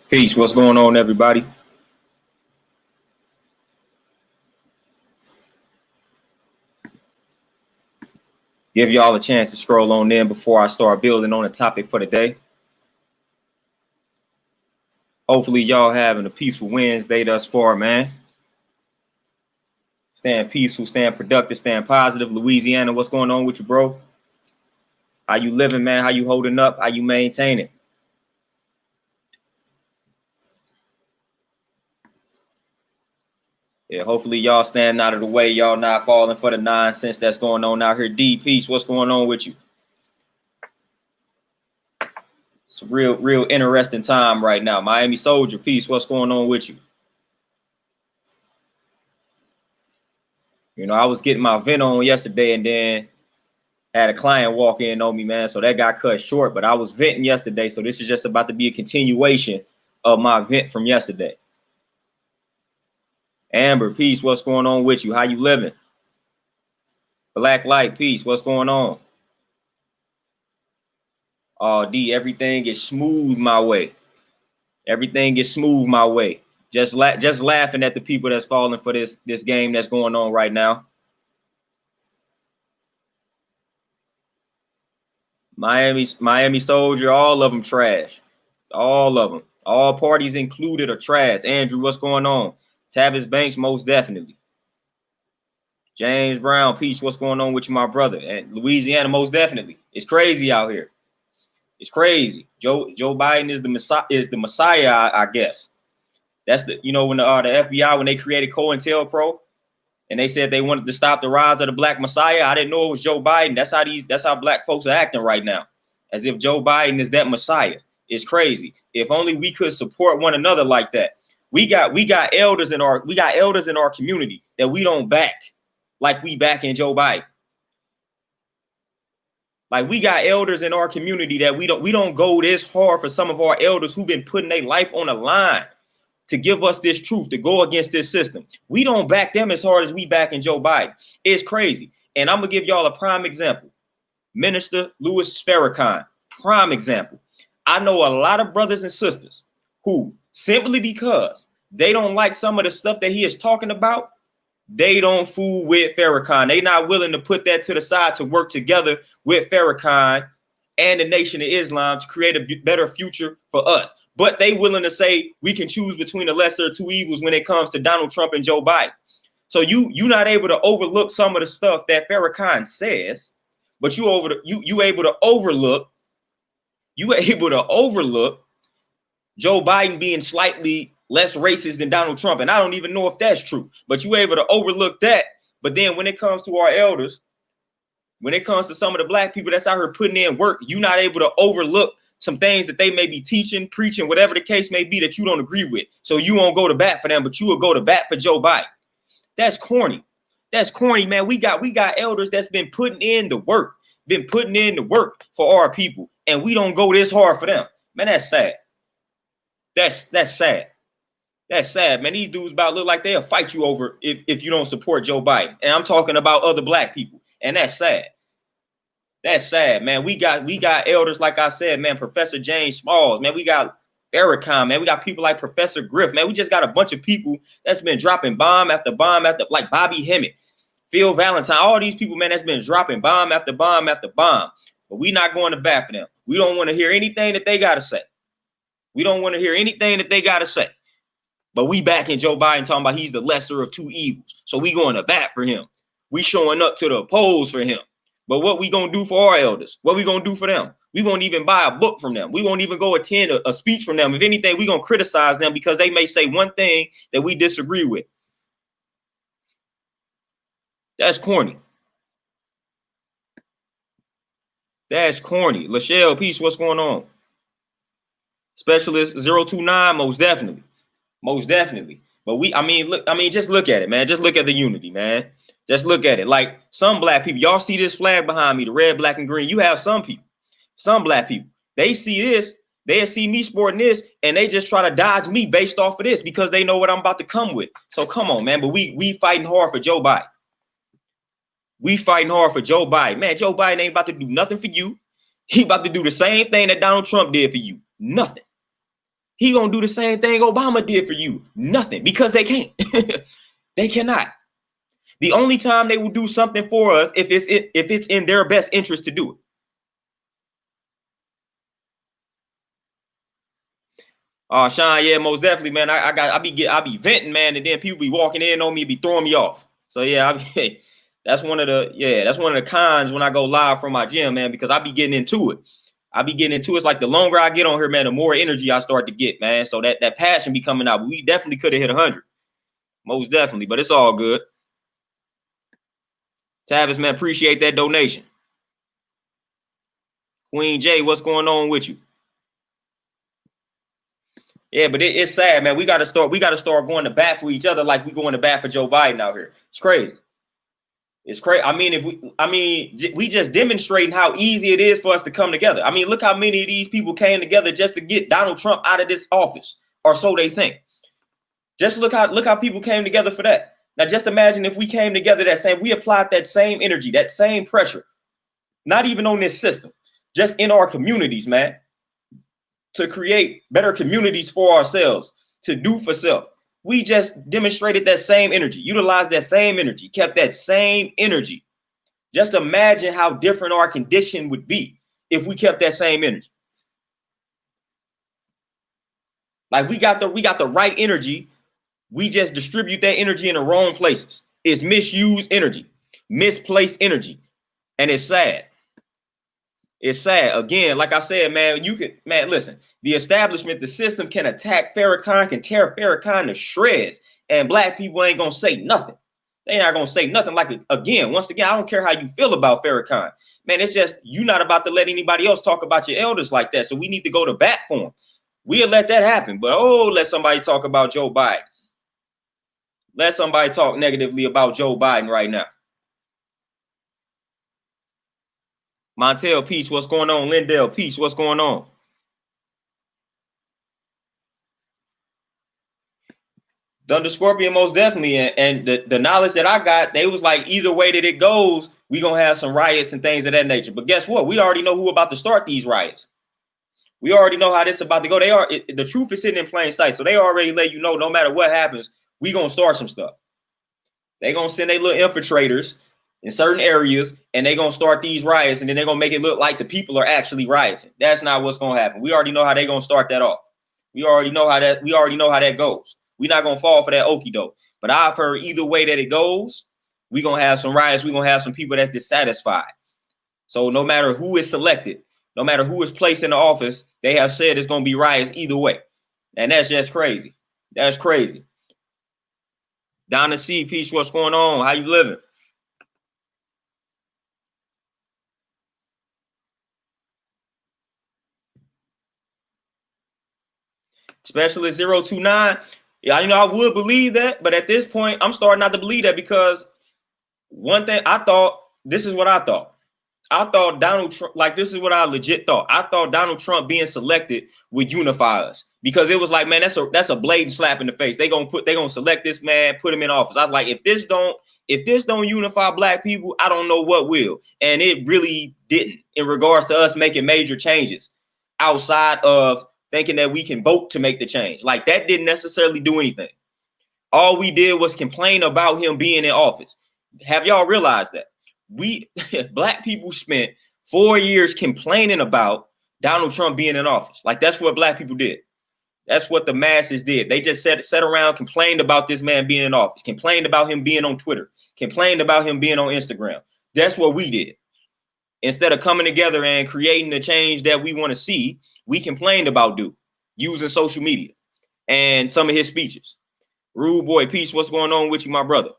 Peace. What's going on, everybody? Give y'all a chance to scroll on in before I start building on the topic for the day. Hopefully, y'all having a peaceful Wednesday thus far, man. Staying peaceful, staying productive, staying positive. Louisiana, what's going on with you, bro? How you living, man? How you holding up? How you maintaining? Yeah, hopefully y'all staying out of the way. Y'all not falling for the nonsense that's going on out here. D, peace. What's going on with you? It's a real interesting time right now. Miami Soldier, peace. What's going on with you? You know, I was getting my vent on yesterday and then had a client walk in on me, man. So that got cut short, but I was venting yesterday. So this is just about to be a continuation of my vent from yesterday. Amber, peace. What's going on with you? How you living? Black Light, peace. What's going on? Oh, D, everything is smooth my way. Everything is smooth my way. Just laughing at the people that's falling for this game that's going on right now. Miami Soldier, all of them trash. All of them. All parties included are trash. Andrew, what's going on? Tavis Banks, most definitely. James Brown, peace. What's going on with you, my brother? And Louisiana, most definitely. It's crazy out here. It's crazy. Joe Biden is the Messiah, I guess. That's the when the FBI, when they created COINTELPRO and they said they wanted to stop the rise of the Black Messiah, I didn't know it was Joe Biden. That's how Black folks are acting right now, as if Joe Biden is that Messiah. It's crazy. If only we could support one another like that. We got elders in our community that we don't back like we back in Joe Biden. Like we got elders in our community that we don't go this hard for some of our elders who've been putting their life on the line to give us this truth, to go against this system. We don't back them as hard as we back in Joe Biden. It's crazy. And I'm gonna give y'all a prime example. Minister Louis Farrakhan, prime example. I know a lot of brothers and sisters who, simply because they don't like some of the stuff that he is talking about, they don't fool with Farrakhan. They not willing to put that to the side to work together with Farrakhan and the Nation of Islam to create a better future for us. But they willing to say we can choose between the lesser of two evils when it comes to Donald Trump and Joe Biden. So you're not able to overlook some of the stuff that Farrakhan says, but you able to overlook Joe Biden being slightly less racist than Donald Trump. And I don't even know if that's true, but you able to overlook that. But then when it comes to our elders, when it comes to some of the Black people that's out here putting in work, you're not able to overlook some things that they may be teaching, preaching, whatever the case may be that you don't agree with. So you won't go to bat for them, but you will go to bat for Joe Biden. That's corny. That's corny, man. We got elders that's been putting in the work for our people, and we don't go this hard for them. Man, that's sad. That's sad. That's sad, man. These dudes about look like they'll fight you over if you don't support Joe Biden. And I'm talking about other Black people. And that's sad. That's sad, man. We got elders, like I said, man, Professor James Smalls, man. We got Farrakhan, man. We got people like Professor Griff, man. We just got a bunch of people that's been dropping bomb after bomb after, like Bobby Hemmett, Phil Valentine, all these people, man, that's been dropping bomb after bomb after bomb. But we not going to bat for them. We don't want to hear anything that they got to say. We don't want to hear anything that they got to say. But we backing Joe Biden talking about he's the lesser of two evils. So we going to bat for him. We showing up to the polls for him. But what we going to do for our elders? What we going to do for them? We won't even buy a book from them. We won't even go attend a speech from them. If anything, we going to criticize them because they may say one thing that we disagree with. That's corny. That's corny. Lachelle, peace, what's going on? Specialist 029, most definitely. Most definitely. But just look at it, man. Just look at the unity, man. Just look at it. Like some Black people, y'all see this flag behind me, the red, black, and green. You have some people, some Black people. They see this, they see me sporting this, and they just try to dodge me based off of this because they know what I'm about to come with. So come on, man. But we fighting hard for Joe Biden. We fighting hard for Joe Biden. Man, Joe Biden ain't about to do nothing for you. He about to do the same thing that Donald Trump did for you. Nothing. He gonna do the same thing Obama did for you. Nothing, because they can't. They cannot. The only time they will do something for us if it's in their best interest to do it. Oh, Sean, yeah, most definitely, man. I be venting, man, and then people be walking in on me, be throwing me off. So yeah, that's one of the cons when I go live from my gym, man, because I be getting into it. It's like the longer I get on here, man, the more energy I start to get, man. So that passion be coming out. We definitely could have hit 100, most definitely, but it's all good. Tavis, man, appreciate that donation. Queen J, what's going on with you? Yeah, but it's sad, man. We gotta start going to bat for each other like we going to bat for Joe Biden out here. It's crazy. It's crazy. I mean, we just demonstrating how easy it is for us to come together. I mean, look how many of these people came together just to get Donald Trump out of this office, or so they think. Just look how people came together for that. Now, just imagine if we came together we applied that same energy, that same pressure, not even on this system, just in our communities, man, to create better communities for ourselves, to do for self. We just demonstrated that same energy, utilized that same energy, kept that same energy. Just imagine how different our condition would be if we kept that same energy. Like we got the right energy. We just distribute that energy in the wrong places. It's misused energy, misplaced energy. And it's sad. It's sad. Again, like I said, man, listen, the establishment, the system can attack Farrakhan, can tear Farrakhan to shreds, and black people ain't going to say nothing. They not going to say nothing. Like, again, once again, I don't care how you feel about Farrakhan. Man, it's just, you're not about to let anybody else talk about your elders like that. So we need to go to bat for them. We'll let that happen. But, let somebody talk about Joe Biden. Let somebody talk negatively about Joe Biden right now. Montel, peace, what's going on? Lindell, peace, what's going on? Thunder Scorpion, most definitely. And the knowledge that I got, they was like, either way that it goes, we going to have some riots and things of that nature. But guess what? We already know who about to start these riots. We already know how this is about to go. The truth is sitting in plain sight. So they already let you know, no matter what happens, we going to start some stuff. They going to send their little infiltrators in certain areas, and they're going to start these riots, and then they're going to make it look like the people are actually rioting. That's not what's going to happen. We already know how they're going to start that off. We already know how that goes. We're not going to fall for that okie doke. But I've heard either way that it goes, we're going to have some riots. We're going to have some people that's dissatisfied. So no matter who is selected, no matter who is placed in the office, they have said it's going to be riots either way. And that's just crazy. That's crazy. Donna C, peace, what's going on? How you living? Specialist 029. Yeah, I would believe that, but at this point, I'm starting not to believe that, because one thing this is what I thought. I thought Donald Trump, like, this is what I legit thought. I thought Donald Trump being selected would unify us, because it was like, man, that's a blatant slap in the face. They gonna select this man, put him in office. I was like, if this don't unify black people, I don't know what will. And it really didn't, in regards to us making major changes outside of thinking that we can vote to make the change. Like, that didn't necessarily do anything. All we did was complain about him being in office. Have y'all realized that? We black people spent 4 years complaining about Donald Trump being in office. Like, that's what black people did. That's what the masses did. They just sat around, complained about this man being in office, complained about him being on Twitter, complained about him being on Instagram. That's what we did. Instead of coming together and creating the change that we want to see, we complained about dude using social media and some of his speeches. Rude boy, peace, what's going on with you, my brother?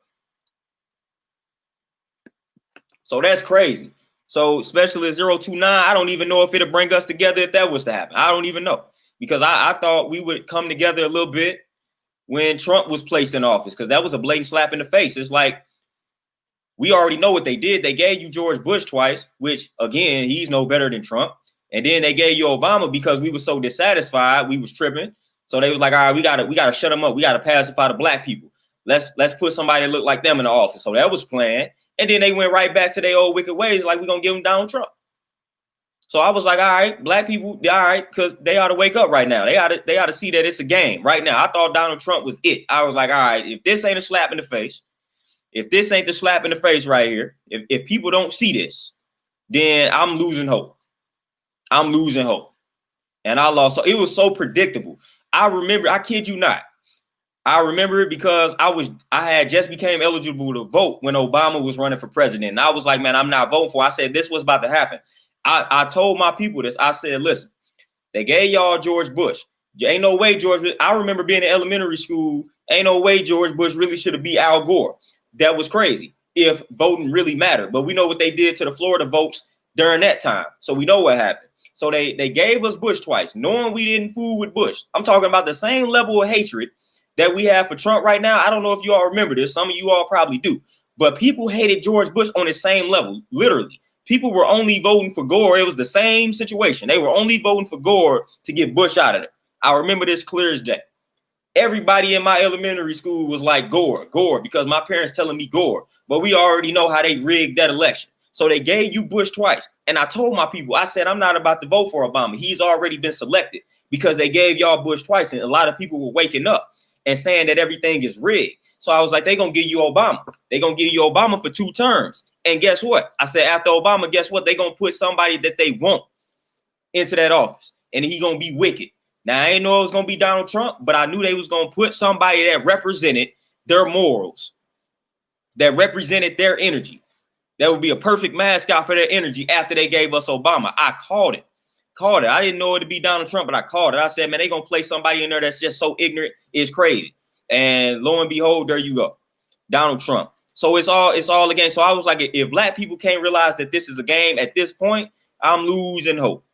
So that's crazy. So Specialist 029, I don't even know if it'll bring us together if that was to happen. I don't even know, because I thought we would come together a little bit when Trump was placed in office, because that was a blatant slap in the face. It's like, we already know what they did. They gave you George Bush twice, which, again, he's no better than Trump. And then they gave you Obama because we were so dissatisfied. We was tripping. So they was like, all right, we gotta shut them up. We gotta pacify the black people. Let's put somebody that look like them in the office. So that was planned. And then they went right back to their old wicked ways, like, we're gonna give them Donald Trump. So I was like, all right, black people, all right, because they ought to wake up right now. They ought to see that it's a game right now. I thought Donald Trump was it. I was like, all right, if this ain't a slap in the face, if this ain't the slap in the face right here, if people don't see this, then I'm losing hope. I'm losing hope. And I lost. So it was so predictable. I remember, I kid you not. I remember it because I had just became eligible to vote when Obama was running for president. And I was like, man, I'm not voting for it. I said, this was about to happen. I told my people this. I said, listen, they gave y'all George Bush. Ain't no way George. I remember being in elementary school. Ain't no way George Bush really should have beat Al Gore. That was crazy if voting really mattered. But we know what they did to the Florida votes during that time. So we know what happened. So they gave us Bush twice, knowing we didn't fool with Bush. I'm talking about the same level of hatred that we have for Trump right now. I don't know if you all remember this. Some of you all probably do. But people hated George Bush on the same level, literally. People were only voting for Gore. It was the same situation. They were only voting for Gore to get Bush out of there. I remember this clear as day. Everybody in my elementary school was like Gore, because my parents telling me Gore. But we already know how they rigged that election. So they gave you Bush twice. And I told my people, I said, I'm not about to vote for Obama. He's already been selected because they gave y'all Bush twice. And a lot of people were waking up and saying that everything is rigged. So I was like, they're going to give you Obama. They're going to give you Obama for 2 terms. And guess what? I said, after Obama, guess what? They're going to put somebody that they want into that office. And he's going to be wicked. Now, I didn't know it was going to be Donald Trump, but I knew they was going to put somebody that represented their morals, that represented their energy. That would be a perfect mascot for their energy after they gave us Obama. I called it. I didn't know it to be Donald Trump, but I called it. I said, man, they're going to play somebody in there that's just so ignorant. It's crazy. And lo and behold, there you go. Donald Trump. So it's all a game. So I was like, if black people can't realize that this is a game at this point, I'm losing hope.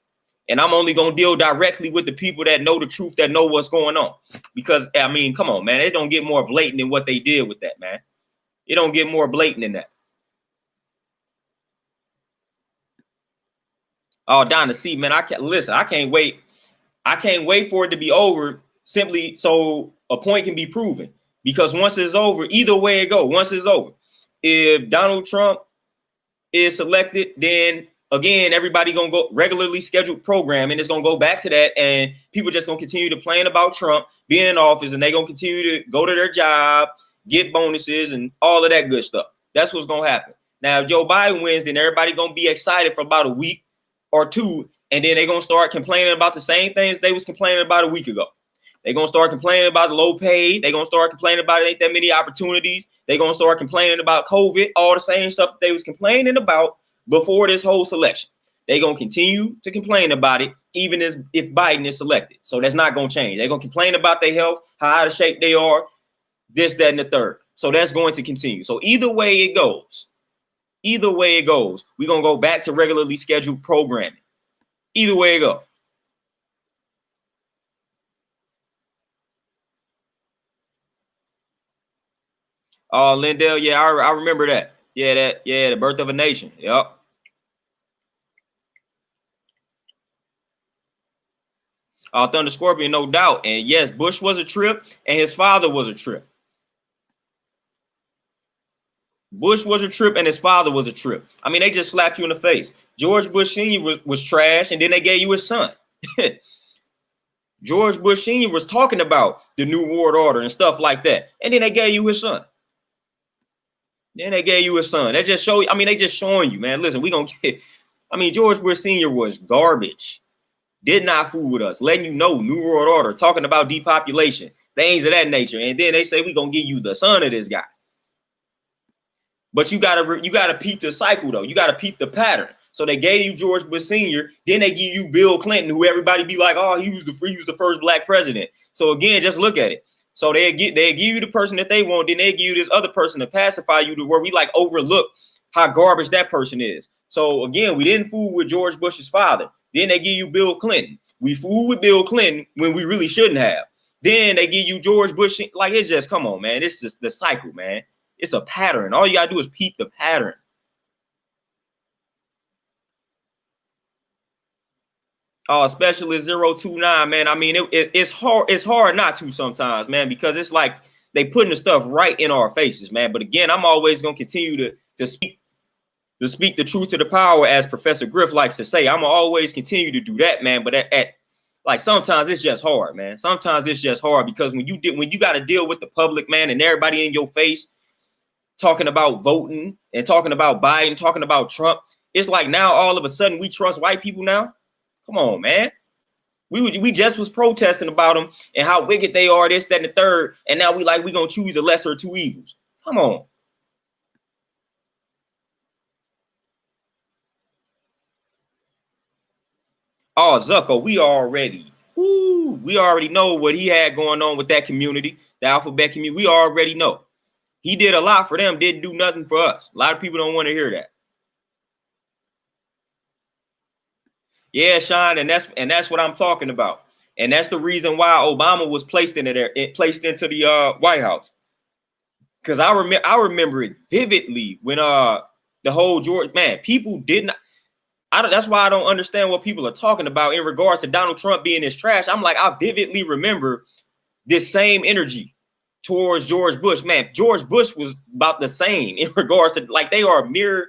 And I'm only going to deal directly with the people that know the truth, that know what's going on. Because, I mean, come on, man. It don't get more blatant than what they did with that, man. It don't get more blatant than that. Oh, Donna, see, man, I can't listen. I can't wait. I can't wait for it to be over simply so a point can be proven. Because once it's over, either way it goes, once it's over, if Donald Trump is selected, then again, everybody gonna go regularly scheduled program, and it's gonna go back to that, and people just gonna continue to complain about Trump being in office, and they gonna continue to go to their job, get bonuses, and all of that good stuff. That's what's gonna happen. Now, if Joe Biden wins, then everybody gonna be excited for about a week or two, and then they're gonna start complaining about the same things they was complaining about a week ago. They're gonna start complaining about the low pay. They're gonna start complaining about it ain't that many opportunities. They're gonna start complaining about COVID, all the same stuff that they was complaining about before this whole selection. They're gonna continue to complain about it, even as if Biden is selected. So that's not gonna change. They're gonna complain about their health, how out of shape they are, this, that, and the third. So that's going to continue. So either way it goes, we're gonna go back to regularly scheduled programming. Either way it goes. Oh, Lindell, yeah, I remember that. Yeah, the birth of a nation. Yep. Thunder Scorpion, no doubt. And yes, Bush was a trip, and his father was a trip. Bush was a trip, and his father was a trip. I mean, they just slapped you in the face. George Bush Sr. was trash, and then they gave you his son. George Bush Sr. was talking about the New World Order and stuff like that, and then they gave you his son. That just show you. I mean, they just showing you, man. Listen, we gonna get. I mean, George Bush Sr. was garbage. Did not fool with us, letting you know New World Order, talking about depopulation, things of that nature, and then they say we gonna give you the son of this guy. But you gotta peep the cycle though. You gotta peep the pattern. So they gave you George Bush Sr., then they give you Bill Clinton, who everybody be like, oh, he was the first black president. So again, just look at it. So they give you the person that they want, then they give you this other person to pacify you, to where we like overlook how garbage that person is. So again, we didn't fool with George Bush's father. Then they give you Bill Clinton. We fooled with Bill Clinton when we really shouldn't have. Then they give you George Bush. Like, it's just, come on, man. It's just the cycle, man. It's a pattern. All you gotta do is peep the pattern. Specialist 029, man. I mean, it's hard not to sometimes, man, because it's like they putting the stuff right in our faces, man. But again, I'm always gonna continue to speak to speak the truth to the power, as Professor Griff likes to say. I'm gonna always continue to do that, man. But like sometimes it's just hard, man. Sometimes it's just hard because when you got to deal with the public, man, and everybody in your face talking about voting and talking about Biden, talking about Trump, it's like now all of a sudden we trust white people now. Come on, man. We just was protesting about them and how wicked they are, this, that, and the third, and now we gonna choose the lesser of two evils. Come on. Oh, Zucko, we already know what he had going on with that community, the alphabet community. We already know. He did a lot for them, didn't do nothing for us. A lot of people don't want to hear that. Yeah, Sean, and that's what I'm talking about. And that's the reason why Obama was placed into the White House. Because I remember it vividly when the whole George, man, people did not. That's why I don't understand what people are talking about in regards to Donald Trump being this trash. I'm like, I vividly remember this same energy towards George Bush. Man, George Bush was about the same in regards to, like, they are mirror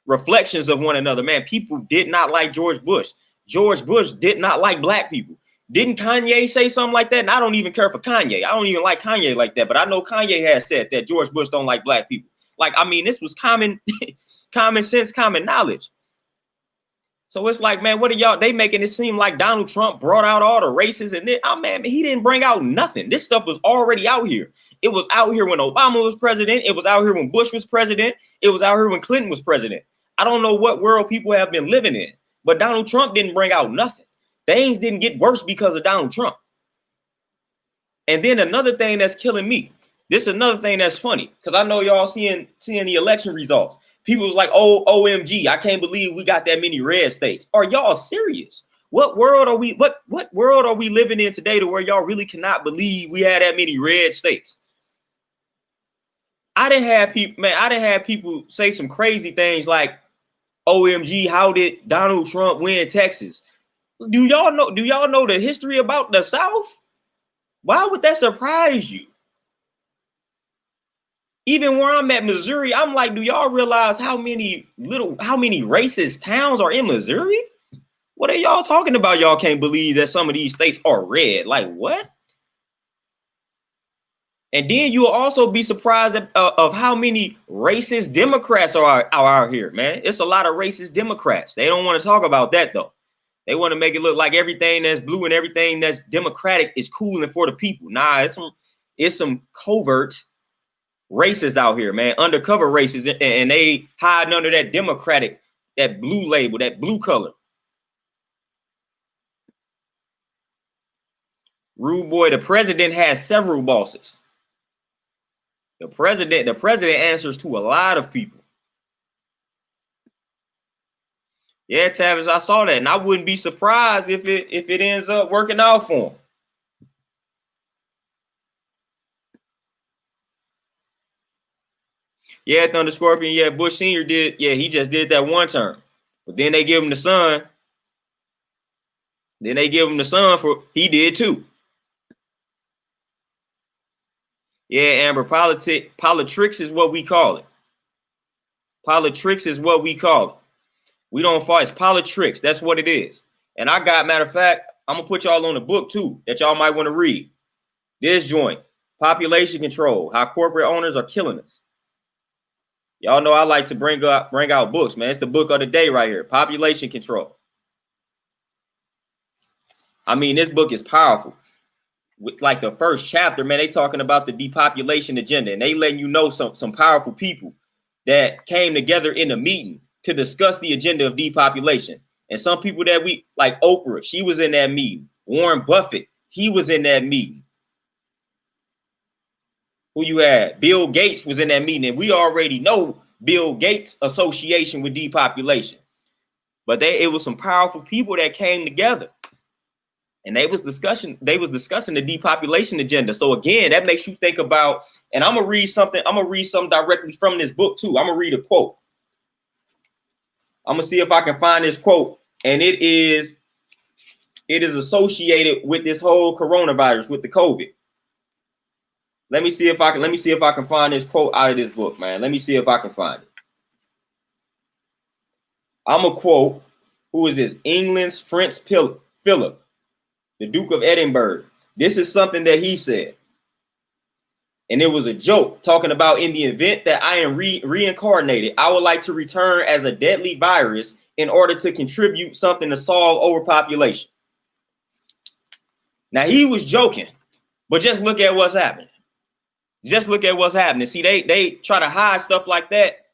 reflections of one another. Man, people did not like George Bush. George Bush did not like black people. Didn't Kanye say something like that? And I don't even care for Kanye. I don't even like Kanye like that. But I know Kanye has said that George Bush don't like black people. Like, I mean, this was common sense, common knowledge. So it's like, man, what are y'all? They making it seem like Donald Trump brought out all the races and man, he didn't bring out nothing. This stuff was already out here. It was out here when Obama was president. It was out here when Bush was president. It was out here when Clinton was president. I don't know what world people have been living in, but Donald Trump didn't bring out nothing. Things didn't get worse because of Donald Trump. And then another thing that's killing me. This is another thing that's funny because I know y'all seeing the election results. People was like, oh, OMG, I can't believe we got that many red states. Are y'all serious? What world are we living in today to where y'all really cannot believe we had that many red states? I didn't have people say some crazy things like, OMG, how did Donald Trump win Texas? Do y'all know the history about the South? Why would that surprise you? Even where I'm at, Missouri, I'm like, do y'all realize how many racist towns are in Missouri? What are y'all talking about? Y'all can't believe that some of these states are red. Like, what? And then you'll also be surprised of how many racist Democrats are out here, man. It's a lot of racist Democrats. They don't want to talk about that, though. They want to make it look like everything that's blue and everything that's Democratic is cool and for the people. Nah, it's some covert racists out here, man, undercover racists, and they hide under that Democratic, that blue label, that blue color. Rude boy, the president has several bosses. The president answers to a lot of people. Yeah, Tavis, I saw that, and I wouldn't be surprised if it ends up working out for him. Yeah, Thunder Scorpion. Yeah, Bush Sr. did. Yeah, he just did that one term, but then they give him the son. Then they give him the son for he did too. Yeah, Amber, politics is what we call it. Politics is what we call it. We don't fight. It's politics. That's what it is. And I got, matter of fact, I'm going to put y'all on the book too that y'all might want to read. This joint, Population Control, How Corporate Owners Are Killing Us. Y'all know I like to bring out books, man. It's the book of the day right here, Population Control. I mean, this book is powerful. With like the first chapter, man, they talking about the depopulation agenda, and they letting you know some powerful people that came together in a meeting to discuss the agenda of depopulation. And some people that we like, Oprah, she was in that meeting. Warren Buffett, he was in that meeting. Who you had? Bill Gates was in that meeting, and we already know Bill Gates' association with depopulation. But it was some powerful people that came together. And they was discussing the depopulation agenda. So again, that makes you think about, and I'm gonna read something directly from this book too. I'm gonna read a quote. I'm gonna see if I can find this quote, and it is associated with this whole coronavirus, with the COVID. Let me see if I can find this quote out of this book, man. Let me see if I can find it. I'm a quote. Who is this? England's Prince Philip, the Duke of Edinburgh. This is something that he said. And it was a joke talking about in the event that I am reincarnated, I would like to return as a deadly virus in order to contribute something to solve overpopulation. Now he was joking, but just look at what's happening. Just look at what's happening. See, they try to hide stuff like that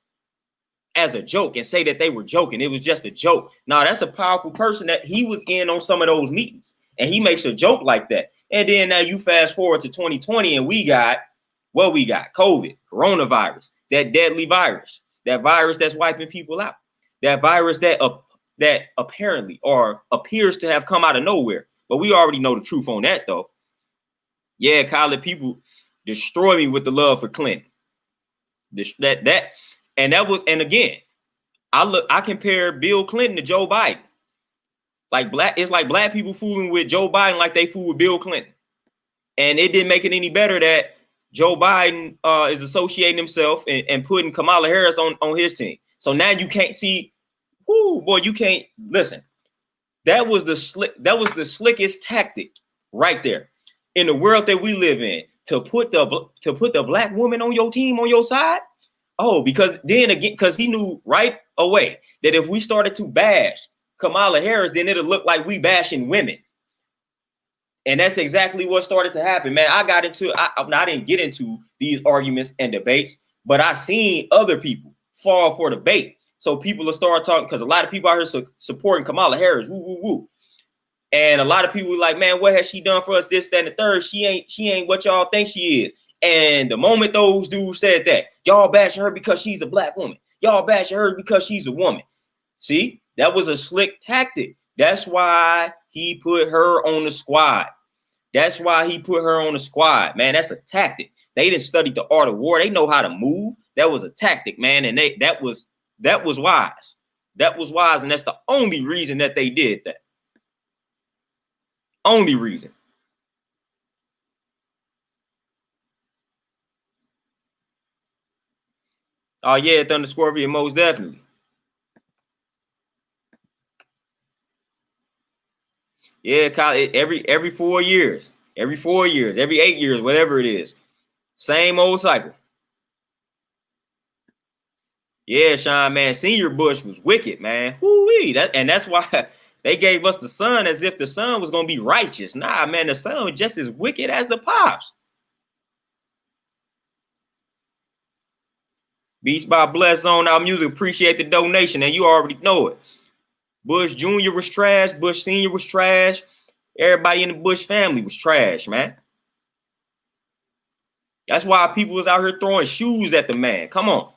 as a joke and say that they were joking. It was just a joke. Now that's a powerful person that he was in on some of those meetings, and he makes a joke like that. And then now you fast forward to 2020 and we got COVID, coronavirus, that deadly virus, that virus that's wiping people out, that virus that apparently or appears to have come out of nowhere. But we already know the truth on that, though. Yeah, Khaled, people destroy me with the love for Clinton. And again, I compare Bill Clinton to Joe Biden. It's like black people fooling with Joe Biden like they fool with Bill Clinton. And it didn't make it any better that Joe Biden is associating himself and putting Kamala Harris on his team. So now you can't see, you can't listen. That was the slickest tactic right there in the world that we live in, to put the black woman on your team, on your side. Oh, because he knew right away that if we started to bash Kamala Harris, then it'll look like we bashing women. And that's exactly what started to happen, man. I didn't get into these arguments and debates, but I seen other people fall for the bait. So people will start talking, because a lot of people out here supporting Kamala Harris, woo. And a lot of people were like, man, what has she done for us? This, that, and the third. She ain't what y'all think she is. And the moment those dudes said that, y'all bashing her because she's a black woman. Y'all bashing her because she's a woman. See, that was a slick tactic. That's why he put her on the squad. That's why he put her on the squad, man. That's a tactic. They didn't study the art of war. They know how to move. That was a tactic, man. And that was wise. That was wise. And that's the only reason that they did that. Only reason. Oh yeah, Thunder Scorpion, most definitely. Yeah, every 4 years, every 8 years, whatever it is. Same old cycle. Yeah, Sean, man, Senior Bush was wicked, man. Woo-wee. That's why they gave us the son as if the son was gonna be righteous. Nah, man, the son was just as wicked as the pops. Beats by Bless on our music. Appreciate the donation, and you already know it. Bush Jr. was trash. Bush Sr. was trash. Everybody in the Bush family was trash, man. That's why people was out here throwing shoes at the man. Come on.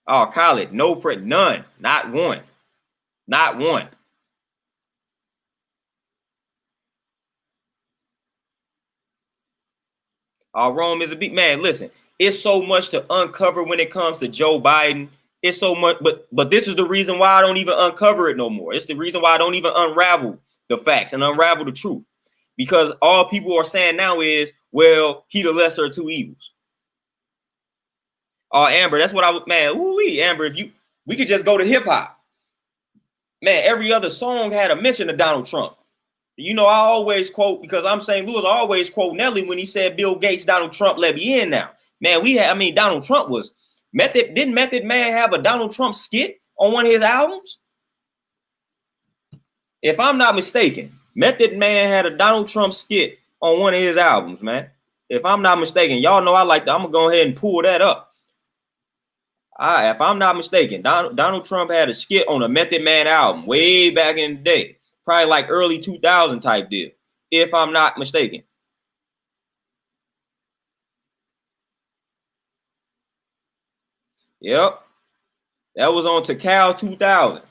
Oh, Khaled, none. Not one. Not one. Rome is a big man. Listen, it's so much to uncover when it comes to Joe Biden. It's so much, but this is the reason why I don't even uncover it no more. It's the reason why I don't even unravel the facts and unravel the truth. Because all people are saying now is, well, he the lesser of two evils. Amber, that's what Amber, we could just go to hip hop. Man, every other song had a mention of Donald Trump. You know, I always quote, because I'm St. Louis, I always quote Nelly when he said Bill Gates, Donald Trump let me in now. Man, Donald Trump was didn't Method Man have a Donald Trump skit on one of his albums? If I'm not mistaken, Method Man had a Donald Trump skit on one of his albums, man. If I'm not mistaken, y'all know I'm gonna go ahead and pull that up. If I'm not mistaken, Donald Trump had a skit on a Method Man album way back in the day. Probably like early 2000 type deal, if I'm not mistaken. Yep. That was on Takal 2000.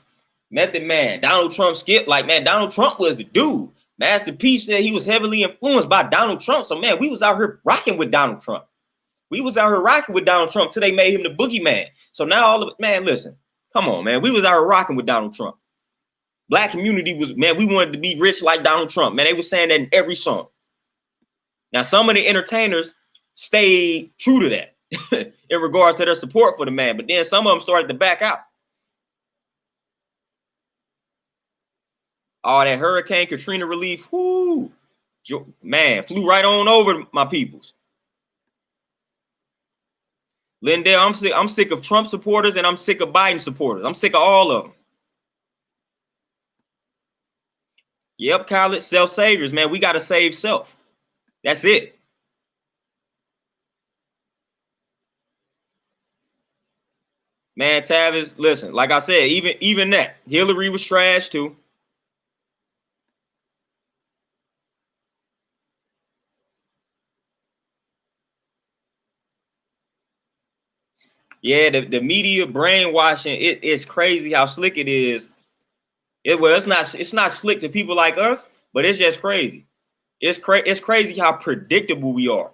Method Man, Donald Trump skit. Like, man, Donald Trump was the dude. Master P said he was heavily influenced by Donald Trump. So, man, we was out here rocking with Donald Trump. We was out here rocking with Donald Trump till they made him the boogeyman. So now all of it, man, listen. Come on, man. We was out here rocking with Donald Trump. Black community was, man, we wanted to be rich like Donald Trump. Man, they were saying that in every song. Now, some of the entertainers stayed true to that and in regards to their support for the man. But then some of them started to back out. All that Hurricane Katrina relief, whoo, man, flew right on over my peoples. Lindell, I'm sick of Trump supporters and I'm sick of Biden supporters. I'm sick of all of them. Yep, Khaled, self-saviors, man. We got to save self. That's it. Man, Tavis, listen, like I said, even that, Hillary was trash too. Yeah, the media brainwashing, it's crazy how slick it is. It's not slick to people like us, but it's just crazy. It's crazy how predictable we are.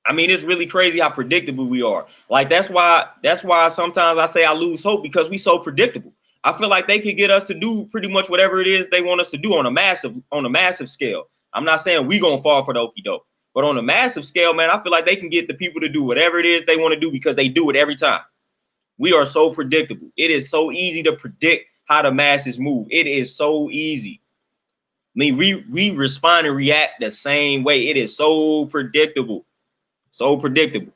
I mean, it's really crazy how predictable we are. Like that's why sometimes I say I lose hope, because we so predictable. I feel like they could get us to do pretty much whatever it is they want us to do on a massive scale. I'm not saying we gonna fall for the okie doke, but on a massive scale, man, I feel like they can get the people to do whatever it is they want to do because they do it every time. We are so predictable. It is so easy to predict how the masses move. It is so easy. I mean, we respond and react the same way. It is so predictable. So predictable.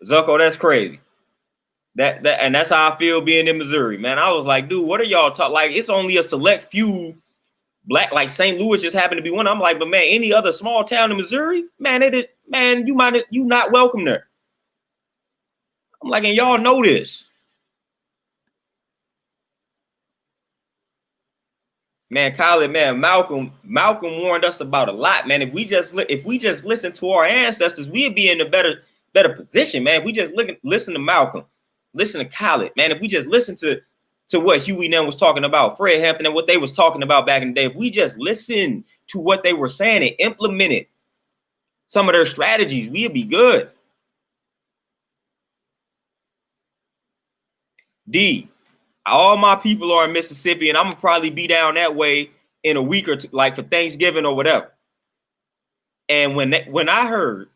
Zucko, that's crazy. And that's how I feel being in Missouri, man. I was like, dude, what are y'all talking? Like, it's only a select few black, like St. Louis just happened to be one. I'm like, but man, any other small town in Missouri, man, you not welcome there. I'm like, and y'all know this. Man, Khaled, man, Malcolm warned us about a lot, man. If we just listen to our ancestors, we'd be in a better position, man. If we just listen to Malcolm, listen to Khaled, man. If we just listen to what Huey and them was talking about, Fred Hampton, and what they was talking about back in the day, if we just listen to what they were saying and implemented some of their strategies, we'd be good. D, all my people are in Mississippi, and I'm gonna probably be down that way in a week or two, like for Thanksgiving or whatever. And when I heard,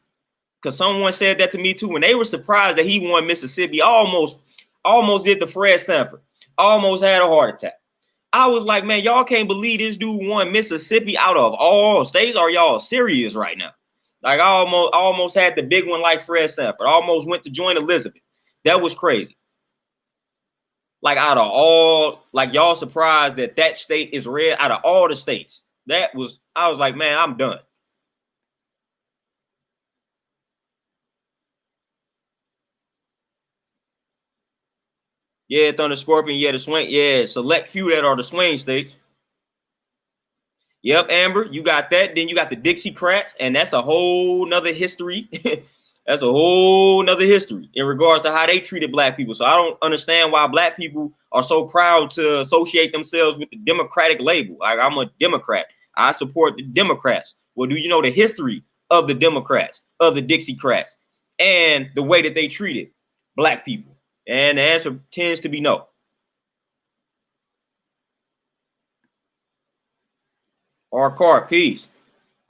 because someone said that to me too, when they were surprised that he won Mississippi, almost did the Fred Sanford, almost had a heart attack. I was like, man, y'all can't believe this dude won Mississippi out of all states. Are y'all serious right now? Like, I almost had the big one like Fred Sanford. I almost went to join Elizabeth. That was crazy. Like, out of all, like, y'all surprised that state is red out of all the states. I was like, man, I'm done. Yeah, Thunder Scorpion. Yeah, the swing. Yeah, select few that are the swing states. Yep, Amber, you got that. Then you got the Dixiecrats, and that's a whole nother history. That's a whole nother history in regards to how they treated black people. So I don't understand why black people are so proud to associate themselves with the Democratic label. Like, I'm a Democrat. I support the Democrats. Well, do you know the history of the Democrats, of the Dixiecrats, and the way that they treated black people? And the answer tends to be no. R. Peace.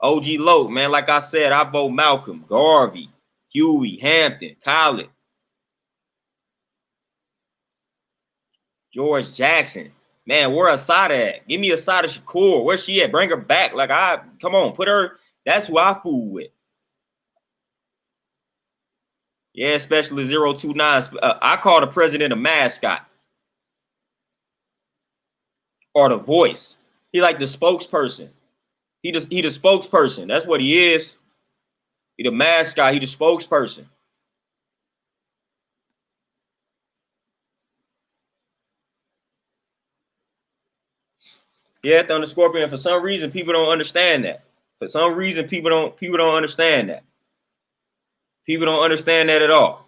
OG Low, man, like I said, I vote Malcolm, Garvey, Huey, Hampton, Khaled, George Jackson. Man, where Asada at? Give me Asada Shakur. Where's she at? Bring her back. Like, come on, put her. That's who I fool with. Yeah, especially 029. I call the president a mascot or the voice. He like the spokesperson. He the spokesperson. That's what he is. He the mascot. He the spokesperson. Yeah, Thunder Scorpion. For some reason, people don't understand that. For some reason, people don't understand that. People don't understand that at all.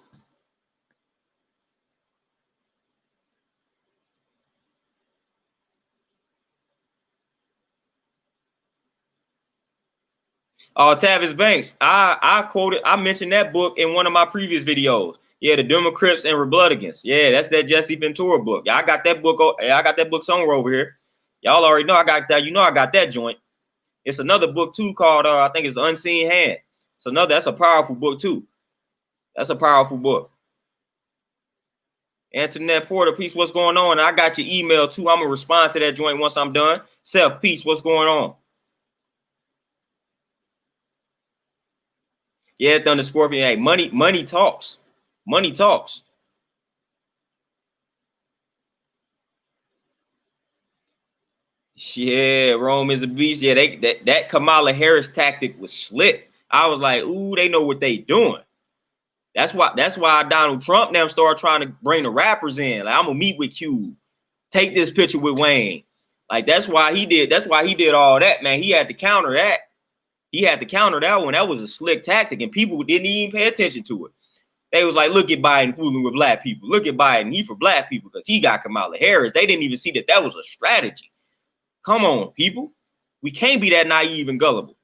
Tavis Banks. I mentioned that book in one of my previous videos. Yeah, the Democrats and Republicans. Yeah, that's that Jesse Ventura book. Yeah, I got that book. I got that book somewhere over here. Y'all already know I got that. You know I got that joint. It's another book too called I think it's The Unseen Hand. That's a powerful book too. That's a powerful book. Antoinette Porter, peace, what's going on? And I got your email too. I'm gonna respond to that joint once I'm done. Self, peace, what's going on? Yeah, Thunder Scorpion. Hey, money talks. Money talks. Yeah, Rome is a beast. Yeah, that Kamala Harris tactic was slick. I was like, ooh, they know what they doing. That's why Donald Trump now started trying to bring the rappers in. Like, I'm gonna meet with Q, take this picture with Wayne. Like that's why he did all that, man. He had to counter that. He had to counter that one. That was a slick tactic, and people didn't even pay attention to it. They was like, look at Biden fooling with black people. Look at Biden, he for black people because he got Kamala Harris. They didn't even see that was a strategy. Come on, people. We can't be that naive and gullible.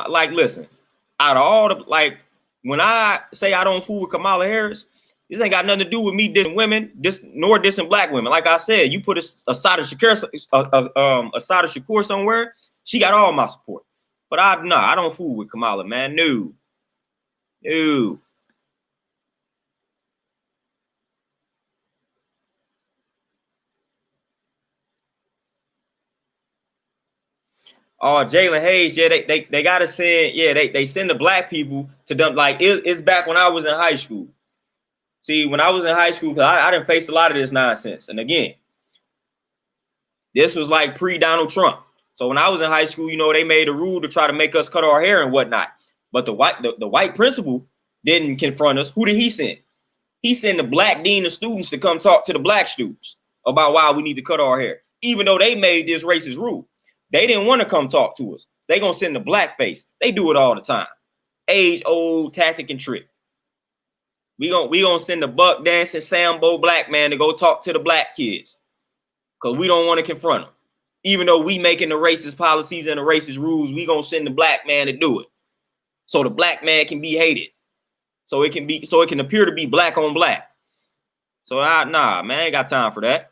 Like, listen, out of all the, like, when I say I don't fool with Kamala Harris, this ain't got nothing to do with me dissing women, nor dissing black women. Like I said, you put a Sada Shakur somewhere, she got all my support. But I don't fool with Kamala, man. No. Oh, Jalen Hayes, yeah, they gotta send, yeah, they send the black people to them. Like it's back when I was in high school. See, when I was in high school, because I didn't face a lot of this nonsense. And again, this was like pre-Donald Trump. So when I was in high school, you know, they made a rule to try to make us cut our hair and whatnot. But the white principal didn't confront us. Who did he send? He sent the black dean of students to come talk to the black students about why we need to cut our hair. Even though they made this racist rule, they didn't want to come talk to us. They gonna send the black face. They do it all the time. Age-old tactic and trick. We gonna send the buck dancing Sambo black man to go talk to the black kids because we don't want to confront them. Even though we making the racist policies and the racist rules, we gonna send the black man to do it. So the black man can be hated. So it can appear to be black on black. So nah, man, I ain't got time for that.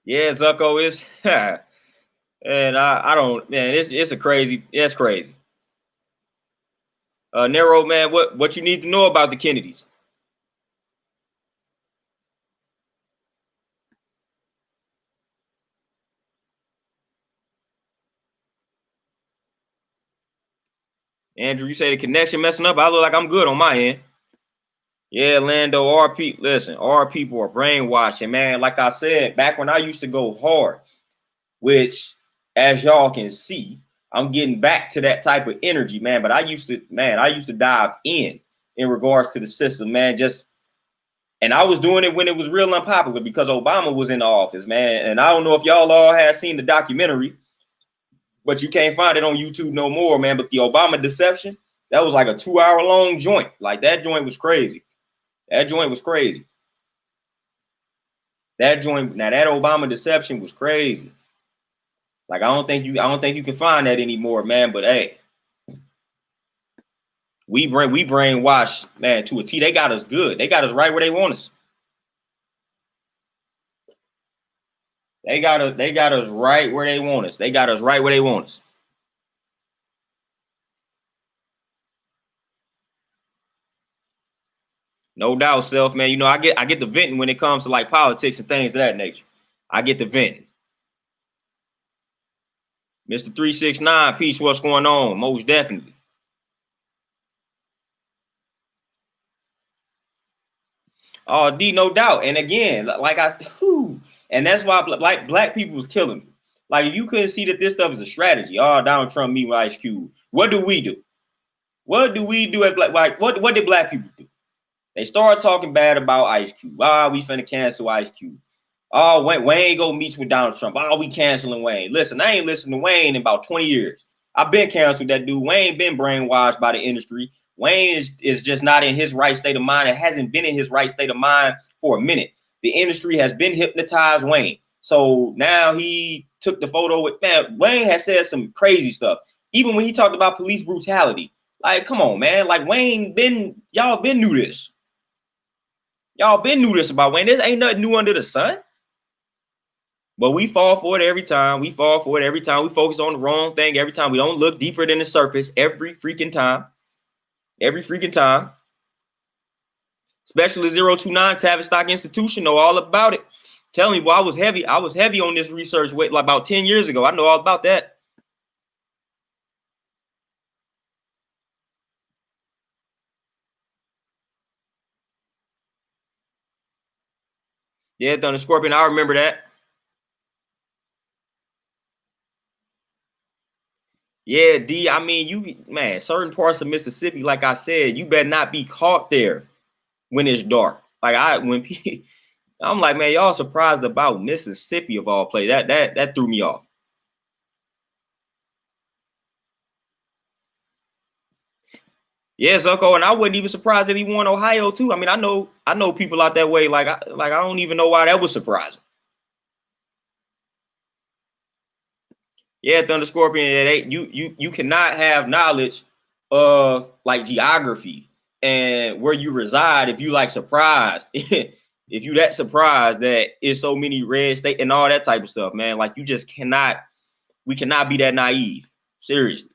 Yeah, Zucko is and I don't, man, it's a crazy, it's crazy. Nero, man, what you need to know about the Kennedys? Andrew, you say the connection messing up. I look like I'm good on my end. Yeah, Lando, our people, listen, our people are brainwashing, man. Like I said, back when I used to go hard, which, as y'all can see, I'm getting back to that type of energy, man. But I used to dive in regards to the system, man. And I was doing it when it was real unpopular because Obama was in the office, man. And I don't know if y'all all have seen the documentary, but you can't find it on YouTube no more, man. But the Obama deception, that was like a 2-hour-long joint. Like that joint was crazy. That joint was crazy. That Obama deception was crazy. Like I don't think you can find that anymore, man. But hey, we brainwashed, man, to a T. They got us good. They got us right where they want us. They got us right where they want us. They got us right where they want us. No doubt, Self, man. You know, I get the venting when it comes to like politics and things of that nature. I get the venting. Mr. 369, peace, what's going on? Most definitely. Oh, D, no doubt. And again, like I said, and that's why like black people was killing me. Like you couldn't see that this stuff is a strategy. Oh, Donald Trump meet with Ice Cube. What do we do? What do we do as black? Like what did black people do? They started talking bad about Ice Cube. We finna cancel Ice Cube. Oh, Wayne go meet with Donald Trump. We canceling Wayne. Listen, I ain't listened to Wayne in about 20 years. I've been canceled that dude. Wayne been brainwashed by the industry. Wayne is just not in his right state of mind. It hasn't been in his right state of mind for a minute. The industry has been hypnotized Wayne. So now he took the photo with, man, Wayne has said some crazy stuff. Even when he talked about police brutality. Like, come on, man. Like, Wayne y'all been knew this. Y'all been knew this about Wayne. This ain't nothing new under the sun. But we fall for it every time. We fall for it every time. We focus on the wrong thing every time. We don't look deeper than the surface every freaking time. Every freaking time. Especially 029 Tavistock Institution know all about it. Tell me, boy, I was heavy on this research like about 10 years ago. I know all about that. Yeah, Thunder Scorpion, I remember that. Yeah, D, I mean, man, certain parts of Mississippi, like I said, you better not be caught there when it's dark. Like I'm like, man, y'all surprised about Mississippi of all places. That threw me off. Yeah, Zucko, and I wasn't even surprised that he won Ohio too. I mean, I know people out that way. Like I don't even know why that was surprising. Yeah, Thunder Scorpion, you cannot have knowledge of like geography and where you reside if you like surprised. If you that surprised that it's so many red states and all that type of stuff, man. Like you just cannot, we cannot be that naive. Seriously.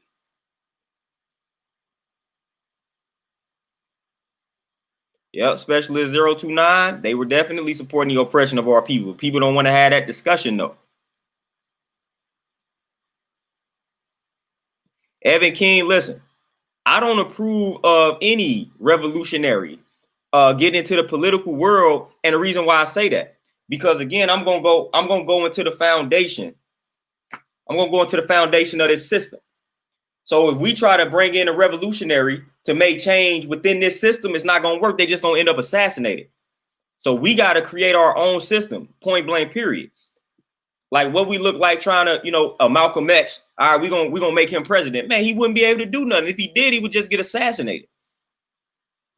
Yep, Specialist 029, they were definitely supporting the oppression of our people. People don't want to have that discussion though. Evan King, listen, I don't approve of any revolutionary getting into the political world. And the reason why I say that, because again, I'm gonna go into the foundation. I'm gonna go into the foundation of this system. So if we try to bring in a revolutionary to make change within this system, it's not gonna work. They're just gonna end up assassinated. So we got to create our own system, point blank, period. Like what we look like trying to, a Malcolm X. All right, we're gonna make him president. Man, he wouldn't be able to do nothing. If he did, he would just get assassinated.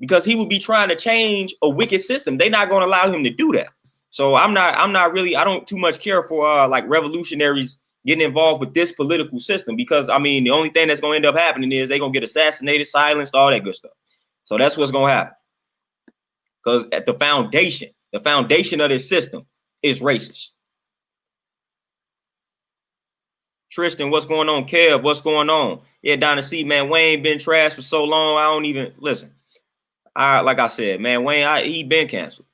Because he would be trying to change a wicked system. They're not gonna allow him to do that. So I don't too much care for like revolutionaries getting involved with this political system, because I mean the only thing that's gonna end up happening is they're gonna get assassinated, silenced, all that good stuff. So that's what's gonna happen. Because at the foundation of this system is racist. Tristan, what's going on? Kev, what's going on? Yeah, Dynasty, man, Wayne been trashed for so long. I don't even listen. Like I said, man, Wayne, he been canceled.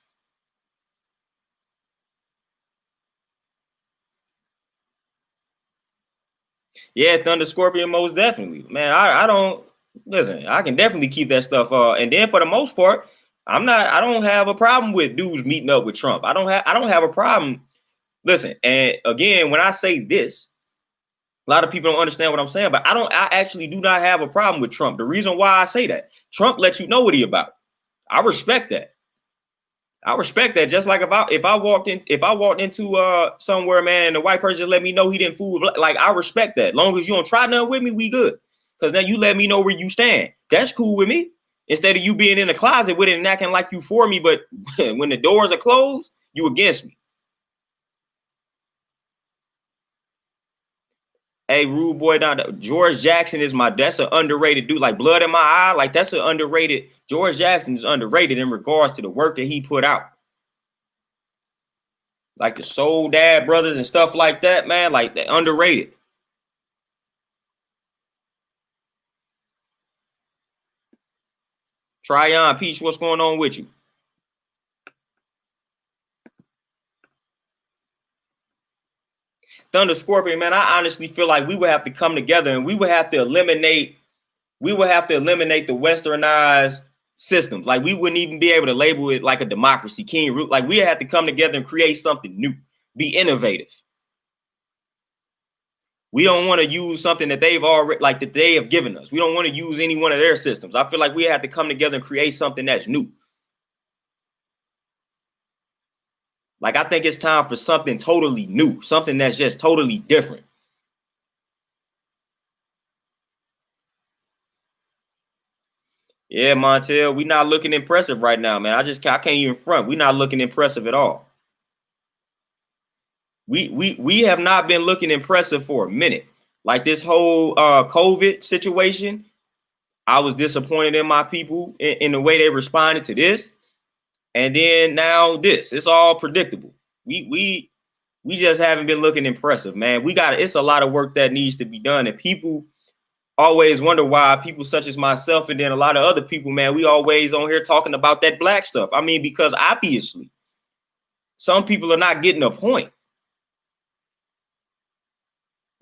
Yeah, Thunder Scorpion, most definitely, man. I don't listen. I can definitely keep that stuff. And then for the most part, I don't have a problem with dudes meeting up with Trump. I don't have a problem. Listen, and again, when I say this, a lot of people don't understand what I'm saying, but I actually do not have a problem with Trump. The reason why I say that, Trump lets you know what he about. I respect that. I respect that. Just like if I walked into somewhere, man, and the white person just let me know he didn't fool with, like, I respect that. As long as you don't try nothing with me, we good. Because then you let me know where you stand. That's cool with me. Instead of you being in the closet with it and acting like you for me, but when the doors are closed, you against me. Hey, rude boy, down George Jackson that's an underrated dude. Like Blood in My Eye, like that's an underrated. George Jackson is underrated in regards to the work that he put out. Like the Soul Dad Brothers and stuff like that, man. Like they're underrated. Tryon Peach, what's going on with you? Thunder Scorpion, man. I honestly feel like we would have to come together and we would have to eliminate the westernized systems. Like we wouldn't even be able to label it like a democracy, king root. Like we have to come together and create something new, be innovative. We don't want to use something that they've already, like that they have given us. We don't want to use any one of their systems. I feel like we have to come together and create something that's new. Like I think it's time for something totally new, something that's just totally different. Yeah, Montel, we not looking impressive right now, man. I can't even front. We not looking impressive at all. We have not been looking impressive for a minute. Like this whole COVID situation, I was disappointed in my people in the way they responded to this. And then now this. It's all predictable. We just haven't been looking impressive, man. It's a lot of work that needs to be done. And people always wonder why people such as myself and then a lot of other people, man, we always on here talking about that black stuff. I mean, because obviously some people are not getting a point.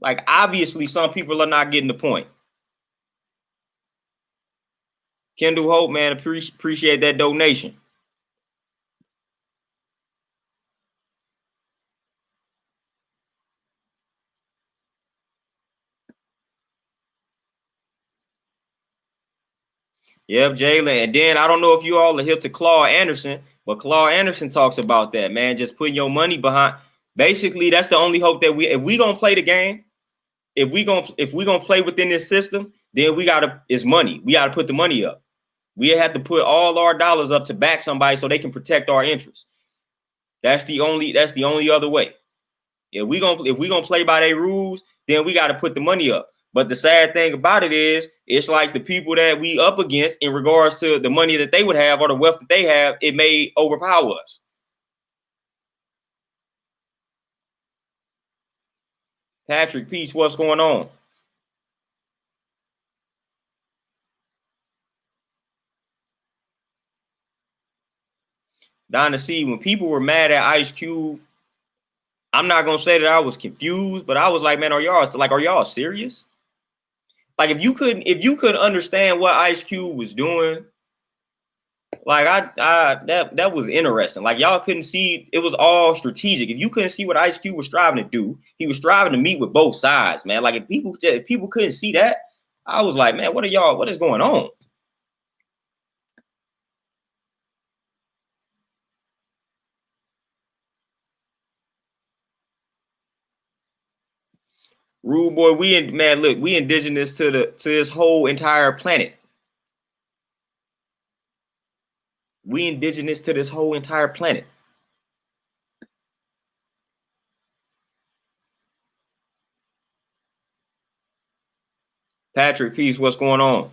Like, obviously some people are not getting the point. Kendall Hope, man, appreciate that donation. Yep, Jalen. And then I don't know if you all are hip to Claude Anderson, but Claude Anderson talks about that, man. Just putting your money behind. Basically, that's the only hope that if we gonna play the game, if we gonna play within this system, then it's money. We gotta put the money up. We have to put all our dollars up to back somebody so they can protect our interests. That's the only other way. If we gonna play by their rules, then we got to put the money up. But the sad thing about it is, it's like the people that we up against in regards to the money that they would have or the wealth that they have, it may overpower us. Patrick, peace, what's going on? Donna C, when people were mad at Ice Cube, I'm not gonna say that I was confused, but I was like, man, are y'all serious? Like, if you couldn't understand what Ice Cube was doing, like that was interesting. Like, y'all couldn't see, it was all strategic. If you couldn't see what Ice Cube was striving to do, he was striving to meet with both sides, man. Like, if people couldn't see that, I was like, man, what is going on? Rude boy, we indigenous to this whole entire planet. We indigenous to this whole entire planet. Patrick, peace, what's going on?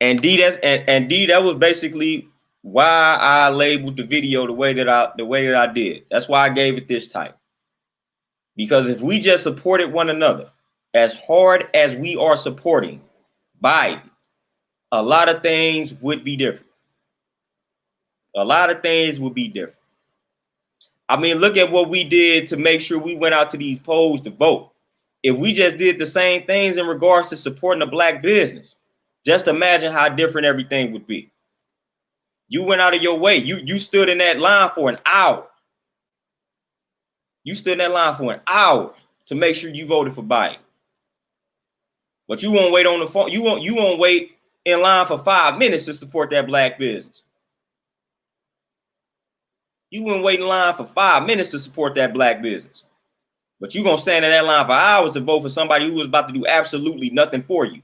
And D, that was basically why I labeled the video the way that I did. That's why I gave it this type. Because if we just supported one another as hard as we are supporting Biden, a lot of things would be different. A lot of things would be different. I mean, look at what we did to make sure we went out to these polls to vote. If we just did the same things in regards to supporting a black business, just imagine how different everything would be. You went out of your way. You stood in that line for an hour. You stood in that line for an hour to make sure you voted for Biden. But you won't wait on the phone. You won't wait in line for 5 minutes to support that black business. You wouldn't wait in line for 5 minutes to support that black business. But you're going to stand in that line for hours to vote for somebody who was about to do absolutely nothing for you.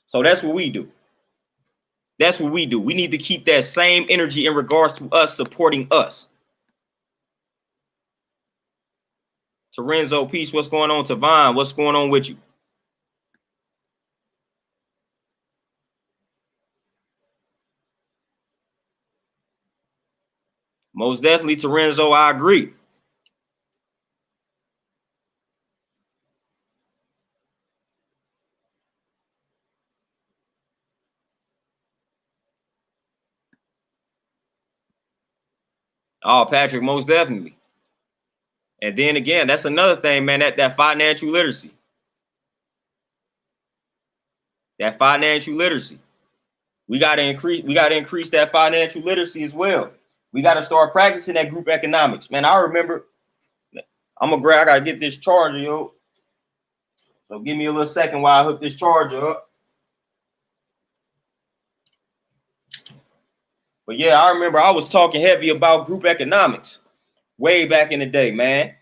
So that's what we do. That's what we do. We need to keep that same energy in regards to us supporting us. Terenzo, peace. What's going on? Tavon, what's going on with you? Most definitely, Terenzo, I agree. Oh, Patrick, most definitely. And then again, that's another thing, man, that financial literacy. That financial literacy. We got to increase that financial literacy as well. We got to start practicing that group economics. Man, I remember, I got to get this charger, yo. So give me a little second while I hook this charger up. But yeah, I remember I was talking heavy about group economics way back in the day, man.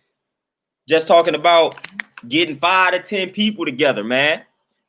Just talking about getting 5 to 10 people together, man.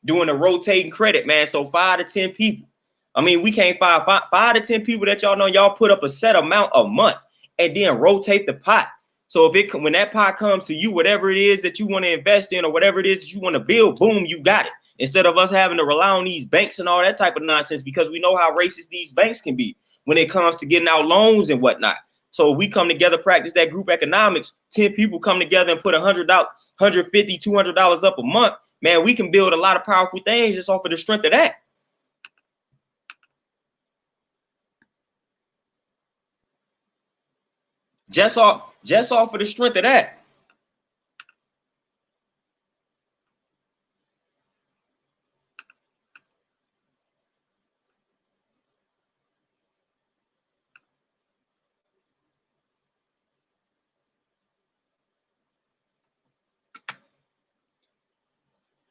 doing a rotating credit, man. So 5 to 10 people. I mean, we can't find five to 10 people that y'all know, y'all put up a set amount a month and then rotate the pot. So when that pot comes to you, whatever it is that you want to invest in or whatever it is that you want to build, boom, you got it. Instead of us having to rely on these banks and all that type of nonsense, because we know how racist these banks can be when it comes to getting out loans and whatnot. So we come together, practice that group economics, 10 people come together and put $100, $150, $200 up a month. Man, we can build a lot of powerful things just off of the strength of that. Just off of the strength of that.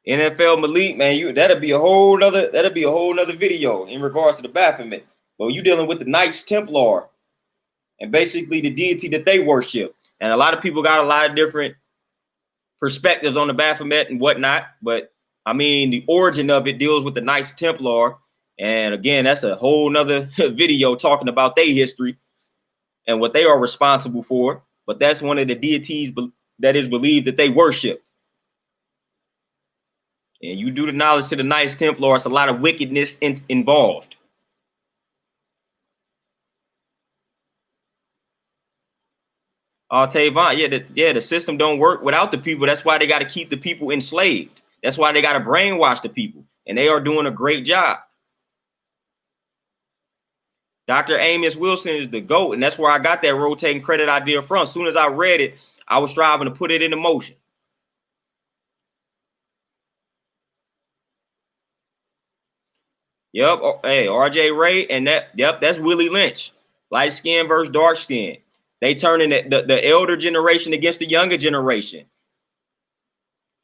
NFL Malik, man, that'll be a whole nother video in regards to the Baphomet. But you dealing with the Knights Templar and basically the deity that they worship. And a lot of people got a lot of different perspectives on the Baphomet and whatnot. But I mean, the origin of it deals with the Knights Templar. And again, that's a whole nother video talking about their history and what they are responsible for. But that's one of the deities that is believed that they worship. And you do the knowledge to the Knights Templar, it's a lot of wickedness involved. Tavon, the system don't work without the people. That's why they got to keep the people enslaved. That's why they got to brainwash the people. And they are doing a great job. Dr. Amos Wilson is the GOAT, and that's where I got that rotating credit idea from. As soon as I read it, I was striving to put it into motion. Yep. Hey, RJ Ray, and that's Willie Lynch. Light skin versus dark skin. They turning the elder generation against the younger generation.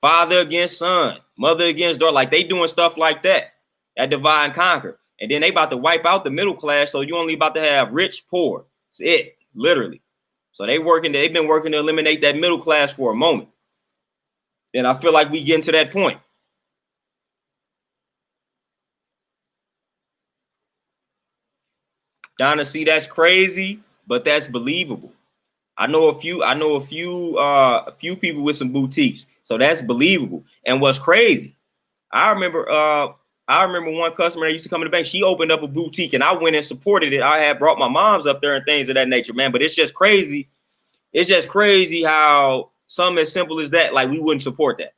Father against son, mother against daughter. Like they doing stuff like that. That divide and conquer. And then they about to wipe out the middle class. So you only about to have rich, poor. That's it, literally. So they've been working to eliminate that middle class for a moment. And I feel like we getting to that point. Donna, see, that's crazy, but that's believable. I know a few people with some boutiques, so that's believable. And what's crazy, I remember one customer that used to come to the bank. She opened up a boutique, and I went and supported it. I had brought my moms up there and things of that nature, man. But it's just crazy. It's just crazy how something as simple as that, like we wouldn't support that.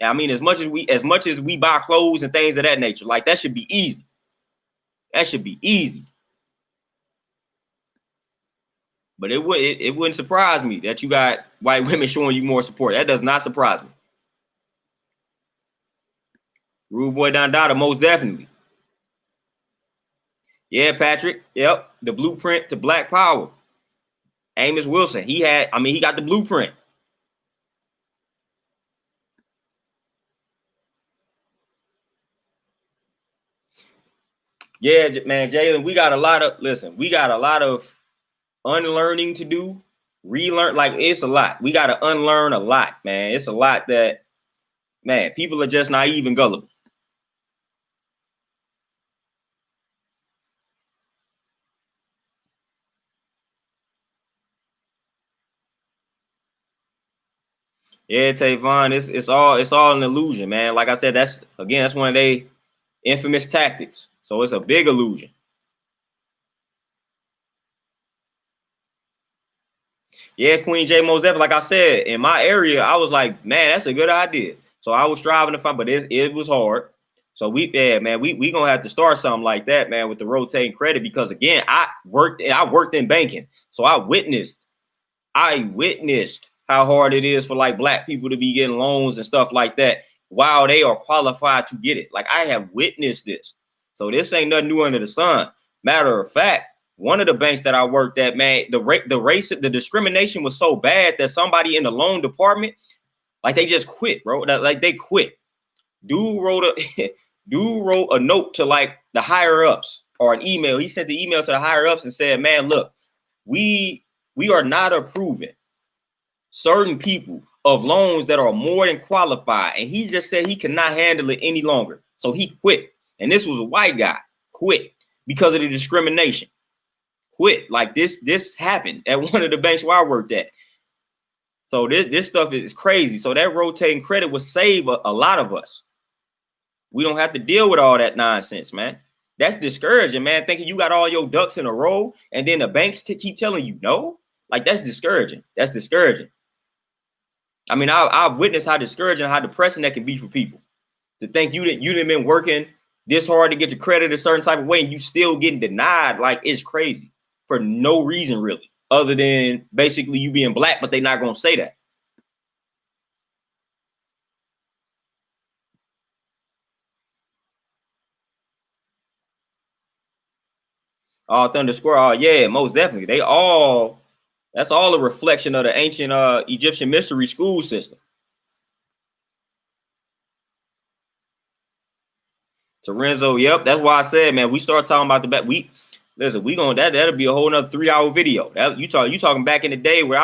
I mean, as much as we buy clothes and things of that nature, like that should be easy. That should be easy. But it wouldn't surprise me that you got white women showing you more support. That does not surprise me. Rude Boy Don Dada, most definitely. Yeah, Patrick. Yep. The blueprint to Black Power. Amos Wilson. He got the blueprint. Yeah, man, Jalen, we got a lot of unlearning to do, relearn. Like it's a lot. We got to unlearn a lot, man. It's a lot that, man, people are just naive and gullible. Yeah, Tavon, it's all an illusion, man. Like I said, that's one of their infamous tactics. So it's a big illusion. Yeah, Queen J Mosef, like I said, in my area, I was like, man, that's a good idea. So I was striving to find, but it was hard. So we gonna have to start something like that, man, with the rotating credit, because again, I worked in banking, so I witnessed how hard it is for like Black people to be getting loans and stuff like that while they are qualified to get it. Like I have witnessed this. So this ain't nothing new under the sun. Matter of fact, one of the banks that I worked at, man, the discrimination was so bad that somebody in the loan department, like they just quit, bro. Like they quit. Dude wrote a note to like the higher ups, or an email. He sent the email to the higher ups and said, man, look, we are not approving certain people of loans that are more than qualified. And he just said he cannot handle it any longer. So he quit. And this was a white guy, quit because of the discrimination. Quit. Like this happened at one of the banks where I worked at. So this stuff is crazy. So that rotating credit will save a lot of us. We don't have to deal with all that nonsense, man. That's discouraging, man. Thinking you got all your ducks in a row and then the banks keep telling you no. Like, that's discouraging. That's discouraging. I mean, I've witnessed how discouraging, how depressing that can be for people. To think you didn't been working this hard to get the credit a certain type of way and you still getting denied, like, it's crazy for no reason really, other than basically you being black, but they're not gonna say that. Thunder Square, oh yeah, most definitely. That's all a reflection of the ancient Egyptian mystery school system. Torenzo, yep, that's why I said, man, we start talking about the back. Listen, that'll be a whole nother 3-hour video. You talking back in the day where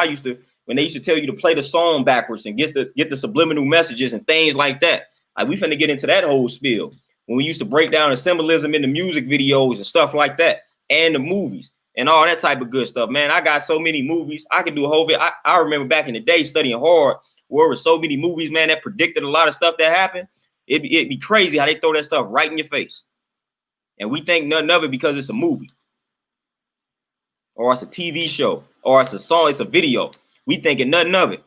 when they used to tell you to play the song backwards and get the subliminal messages and things like that. Like, we finna get into that whole spiel when we used to break down the symbolism in the music videos and stuff like that, and the movies and all that type of good stuff. Man, I got so many movies. I could do a whole video. I remember back in the day studying hard where there were so many movies, man, that predicted a lot of stuff that happened. It'd be crazy how they throw that stuff right in your face. And we think nothing of it because it's a movie or it's a TV show or it's a song, it's a video. We thinking nothing of it.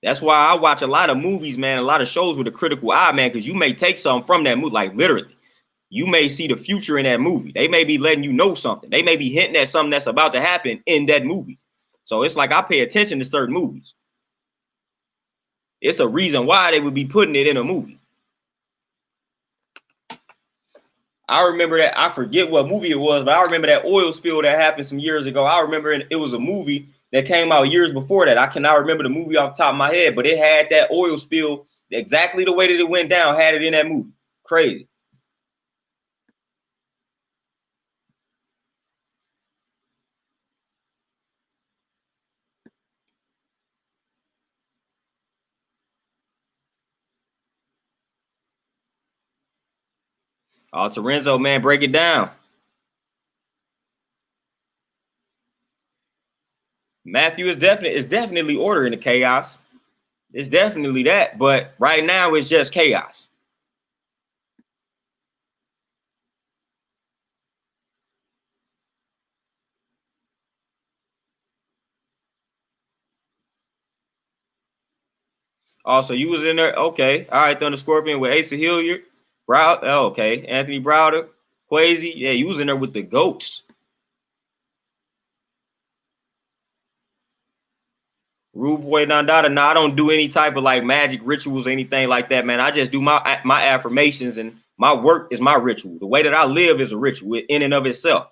That's why I watch a lot of movies, man, a lot of shows with a critical eye, man, because you may take something from that movie, like literally. You may see the future in that movie. They may be letting you know something. They may be hinting at something that's about to happen in that movie. So it's like I pay attention to certain movies. It's a reason why they would be putting it in a movie. I remember that. I forget what movie it was, but I remember that oil spill that happened some years ago. I remember it was a movie that came out years before that. I cannot remember the movie off the top of my head, but it had that oil spill exactly the way that it went down, had it in that movie. Crazy. Torenzo, man, break it down. Matthew is definitely order in the chaos. It's definitely that, but right now it's just chaos. Also, you was in there. Okay. All right. Thunder Scorpion with Asa Hilliard. Okay. Anthony Browder. Quasi. Yeah, you was in there with the GOATs. Rude Boy Nandada. No, I don't do any type of like magic rituals or anything like that, man. I just do my affirmations, and my work is my ritual. The way that I live is a ritual in and of itself.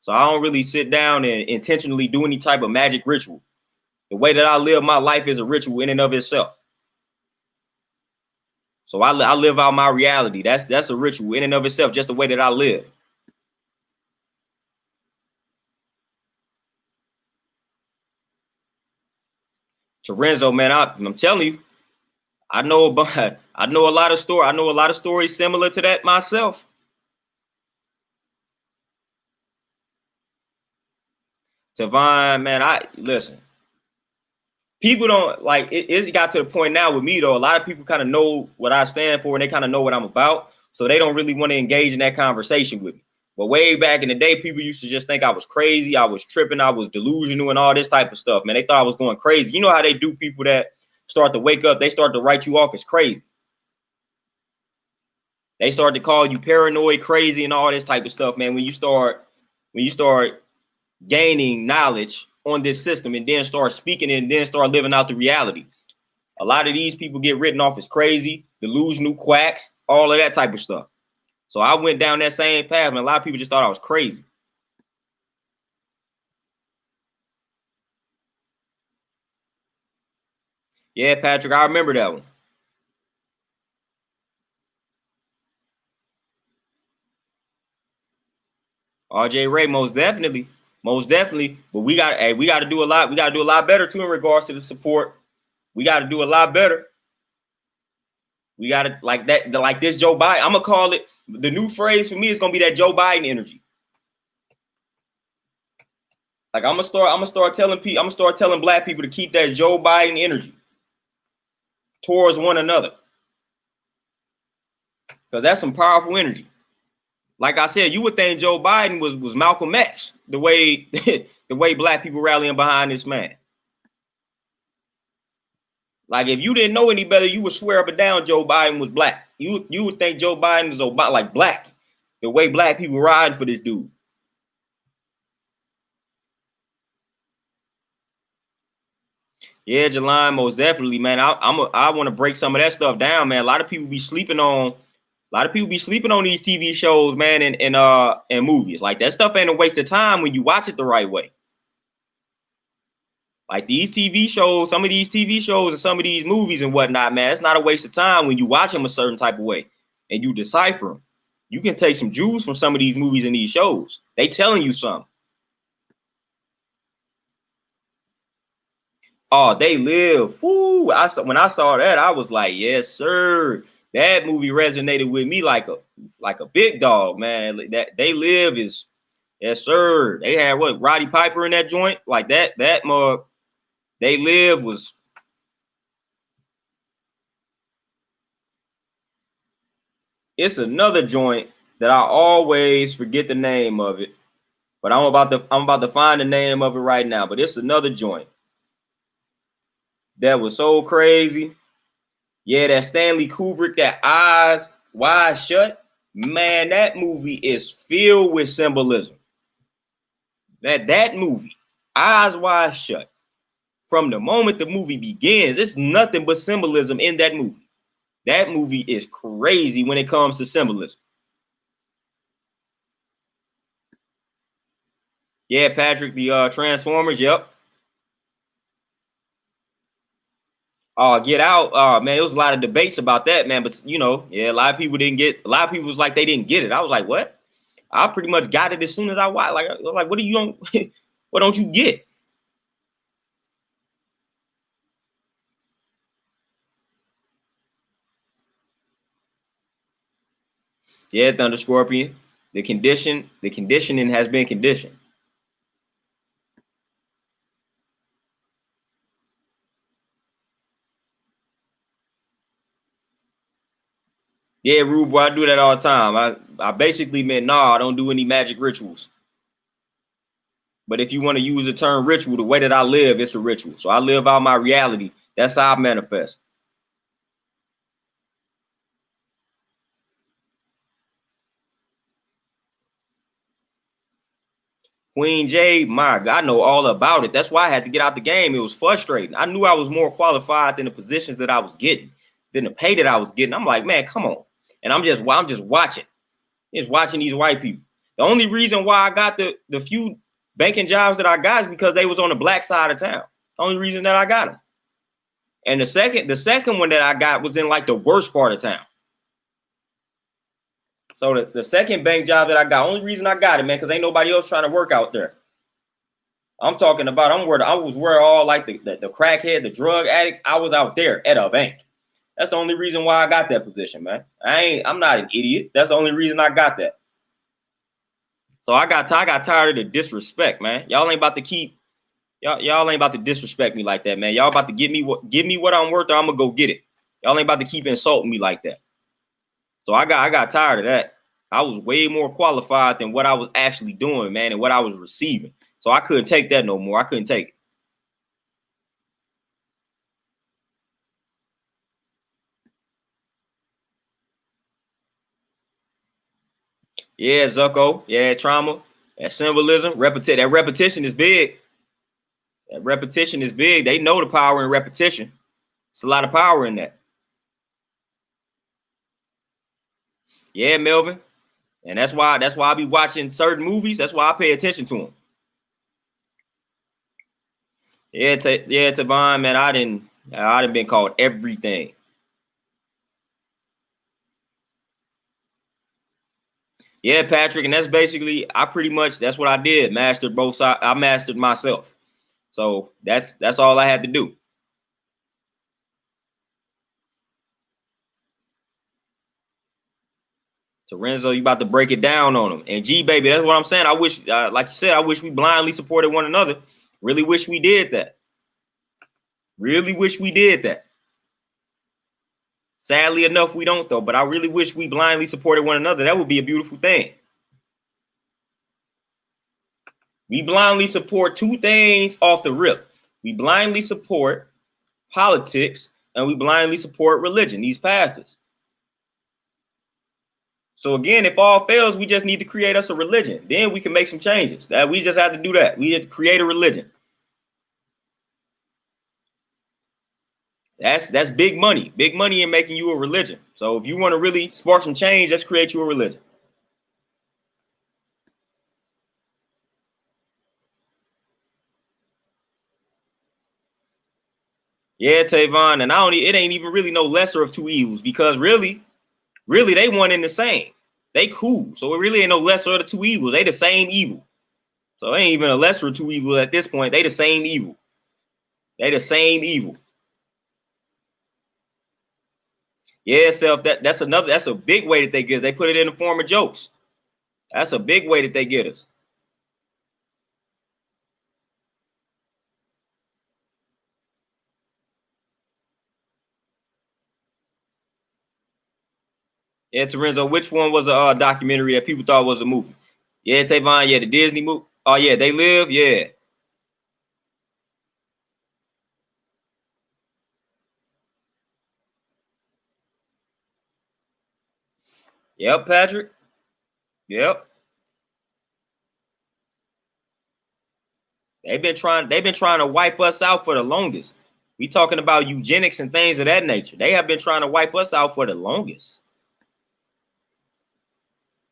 So I don't really sit down and intentionally do any type of magic ritual. The way that I live my life is a ritual in and of itself. So I live out my reality. That's a ritual in and of itself, just the way that I live. Torenzo, man, I'm telling you, I know a lot of stories similar to that myself. Tavon, man, listen. People don't like it. It's got to the point now with me though. A lot of people kind of know what I stand for and they kind of know what I'm about, so they don't really want to engage in that conversation with me. But way back in the day, people used to just think I was crazy, I was tripping, I was delusional, and all this type of stuff. Man, they thought I was going crazy. You know how they do people that start to wake up, they start to write you off as crazy. They start to call you paranoid, crazy, and all this type of stuff, man. When you start gaining knowledge on this system and then start speaking and then start living out the reality. A lot of these people get written off as crazy, delusional, quacks, all of that type of stuff. So I went down that same path, and a lot of people just thought I was crazy. Yeah, Patrick, I remember that one. RJ Ray, most definitely. Most definitely. But we got to do a lot. We got to do a lot better too in regards to the support. We got to do a lot better. We got to like this Joe Biden. I'm gonna call it, the new phrase for me is gonna be that Joe Biden energy. Like I'm gonna start telling black people to keep that Joe Biden energy towards one another, because that's some powerful energy. Like I said, you would think Joe Biden was Malcolm X, the way the way black people rallying behind this man. Like if you didn't know any better, you would swear up and down Joe Biden was black. You would think Joe Biden was about like black, the way black people ride for this dude. Yeah, Jelani, most definitely, man. I want to break some of that stuff down, man. A lot of people be sleeping on these TV shows, man, and movies. Like that stuff ain't a waste of time when you watch it the right way. Like these TV shows, some of these TV shows and some of these movies and whatnot, man, it's not a waste of time when you watch them a certain type of way and you decipher them. You can take some juice from some of these movies and these shows. They telling you something. Oh, They Live. Woo! When I saw that, I was like, yes, sir. That movie resonated with me like a big dog, man. That They Live is, yes, sir. They had what, Roddy Piper in that joint, like that They Live was. It's another joint that I always forget the name of it, but I'm about to find the name of it right now. But it's another joint that was so crazy. Yeah, that Stanley Kubrick, that Eyes Wide Shut. Man, that movie is filled with symbolism. That movie, Eyes Wide Shut. From the moment the movie begins, it's nothing but symbolism in that movie. That movie is crazy when it comes to symbolism. Yeah, Patrick, the Transformers, yep. Get Out. Man, there was a lot of debates about that, man. But yeah, a lot of people was like they didn't get it. I was like, what? I pretty much got it as soon as I watched. Like, what do you don't what don't you get? Yeah, Thunder Scorpion. The conditioning has been conditioned. Yeah, Rude Boy, I do that all the time. I basically meant, nah, I don't do any magic rituals. But if you want to use the term ritual, the way that I live, it's a ritual. So I live out my reality. That's how I manifest. Queen J, my God, I know all about it. That's why I had to get out the game. It was frustrating. I knew I was more qualified than the positions that I was getting, than the pay that I was getting. I'm like, man, come on. And I'm just watching. Just watching these white people. The only reason why I got the few banking jobs that I got is because they was on the black side of town. The only reason that I got them. And the second one that I got was in like the worst part of town. So the second bank job that I got, only reason I got it, man, because ain't nobody else trying to work out there. I'm talking about I was where all like the crackhead, the drug addicts, I was out there at a bank. That's the only reason why I got that position, man. I'm not an idiot. That's the only reason I got that. So I got tired of the disrespect, man. Y'all ain't about to disrespect me like that, man. Y'all about to give me what I'm worth, or I'm gonna go get it. Y'all ain't about to keep insulting me like that. So I got tired of that. I was way more qualified than what I was actually doing, man, and what I was receiving. So I couldn't take that no more. I couldn't take it. Yeah, Zucko. Yeah, trauma. That symbolism. That repetition is big. That repetition is big. They know the power in repetition. It's a lot of power in that. Yeah, Melvin. And that's why I be watching certain movies. That's why I pay attention to them. Yeah, Tavon, man, I didn't been called everything. Yeah, Patrick, and that's basically that's what I did. Mastered both sides. I mastered myself. So that's all I had to do. Lorenzo, you about to break it down on him. And G baby, that's what I'm saying. I wish, like you said, I wish we blindly supported one another. Really wish we did that. Really wish we did that. Sadly enough, we don't though. But I really wish we blindly supported one another. That would be a beautiful thing. We blindly support two things off the rip. We blindly support politics and we blindly support religion, these pastors. So again, if all fails, we just need to create us a religion. Then we can make some changes. That we just have to do that. We have to create a religion. That's big money. Big money in making you a religion. So if you want to really spark some change, let's create you a religion. Yeah, Tavon, and it ain't even really no lesser of two evils because really they one in the same. They cool. So it really ain't no lesser of the two evils. They the same evil. So it ain't even a lesser of two evils at this point. They the same evil. They the same evil. Yeah, that's a big way that they get us. They put it in the form of jokes. That's a big way that they get us. Yeah, Terenzo, which one was a documentary that people thought was a movie? Yeah, Tavon, yeah, the Disney movie. Oh, yeah, They Live, yeah. Yep, Patrick. Yep. They've been trying to wipe us out for the longest. We talking about eugenics and things of that nature. They have been trying to wipe us out for the longest.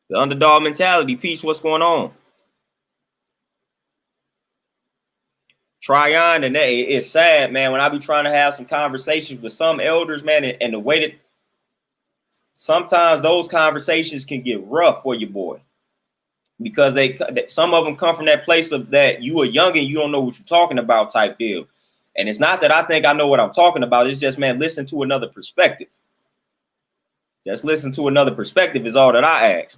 The underdog mentality. Peace, what's going on? Tryon, and it's sad, man, when I be trying to have some conversations with some elders, man, and the way that sometimes those conversations can get rough for you, boy, because some of them come from that place of that you are young and you don't know what you're talking about type deal. And it's not that I think I know what I'm talking about. It's just, man, listen to another perspective. Just listen to another perspective is all that I ask.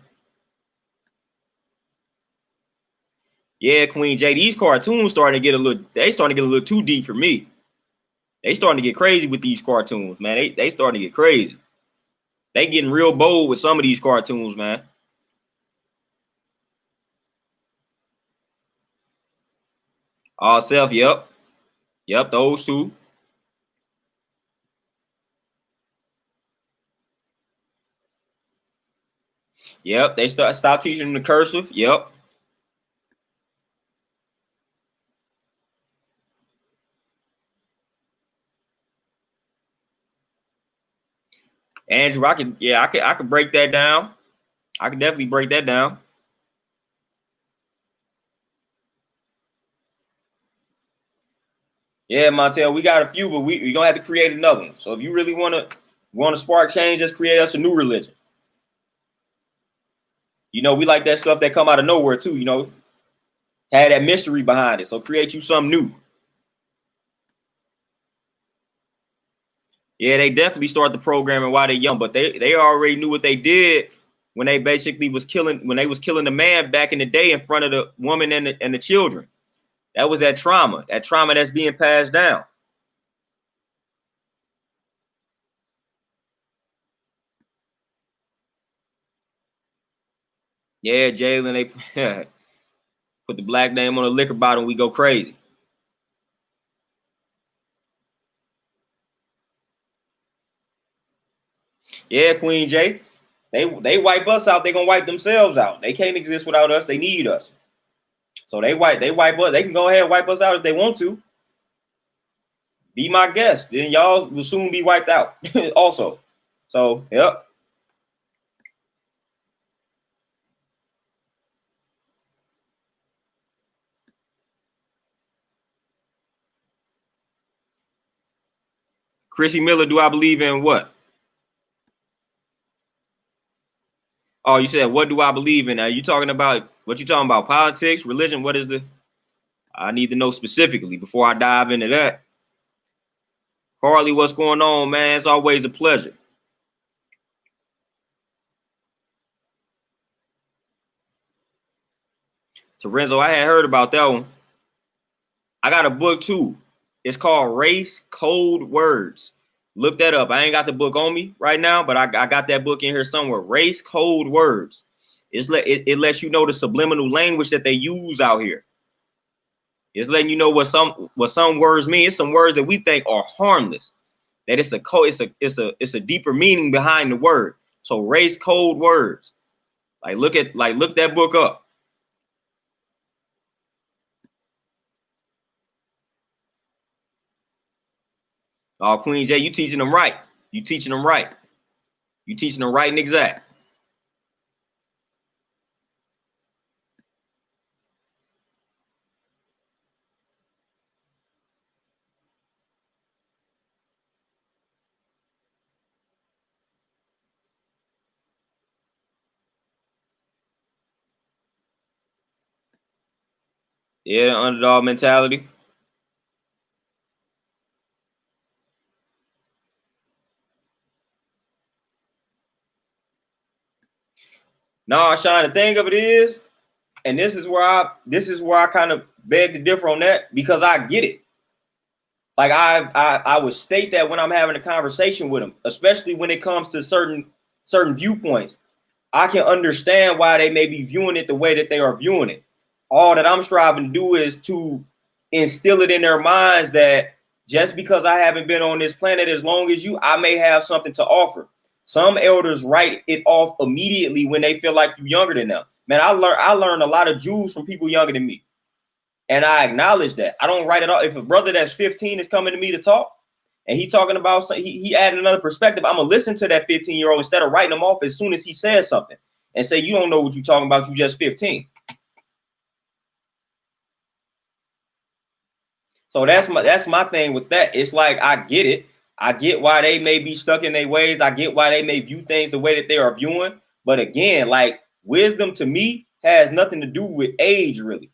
Yeah, Queen J, these cartoons starting to get a little too deep for me. They starting to get crazy with these cartoons, man. They starting to get crazy. They getting real bold with some of these cartoons, man. All self, yep. Yep, those two. Yep, they stop teaching them the cursive. Yep. Andrew, I could break that down. I could definitely break that down. Yeah, Montel, we got a few, but we gonna have to create another one. So if you really wanna spark change, just create us a new religion. You know, we like that stuff that come out of nowhere too, you know. Had that mystery behind it. So create you something new. Yeah, they definitely start the programming while they're young, but they already knew what they did when they basically was killing the man back in the day in front of the woman and the children. That was that trauma that's being passed down. Yeah, Jalen, they put the black name on a liquor bottle and we go crazy. Yeah, Queen J. They wipe us out, they gonna wipe themselves out. They can't exist without us, they need us. So they wipe us, they can go ahead and wipe us out if they want to. Be my guest. Then y'all will soon be wiped out also. So yep. Chrissy Miller, do I believe in what? Oh, you said, what do I believe in? Are you talking about what you talking about? Politics, religion? What is the? I need to know specifically before I dive into that. Carly, what's going on, man? It's always a pleasure. Terenzo, I had heard about that one. I got a book too. It's called Race Code Words. Look that up. I ain't got the book on me right now, but I got that book in here somewhere. Race Code Words. It lets you know the subliminal language that they use out here. It's letting you know what some words mean. It's some words that we think are harmless. That it's a deeper meaning behind the word. So race code words. Look that book up. Oh, Queen J, you teaching them right. You teaching them right. You teaching them right and exact. Yeah, underdog mentality. No, Sean, the thing of it is, and this is where I kind of beg to differ on that, because I get it. Like I would state that when I'm having a conversation with them, especially when it comes to certain viewpoints, I can understand why they may be viewing it the way that they are viewing it. All that I'm striving to do is to instill it in their minds that just because I haven't been on this planet as long as you, I may have something to offer. Some elders write it off immediately when they feel like you're younger than them. Man, I learned a lot of Jews from people younger than me. And I acknowledge that. I don't write it off. If a brother that's 15 is coming to me to talk and he talking about he added another perspective, I'm gonna listen to that 15-year-old instead of writing him off as soon as he says something and say, you don't know what you're talking about, you just 15. So that's my thing with that. It's like, I get it. I get why they may be stuck in their ways. I get why they may view things the way that they are viewing. But again, like, wisdom to me has nothing to do with age, really.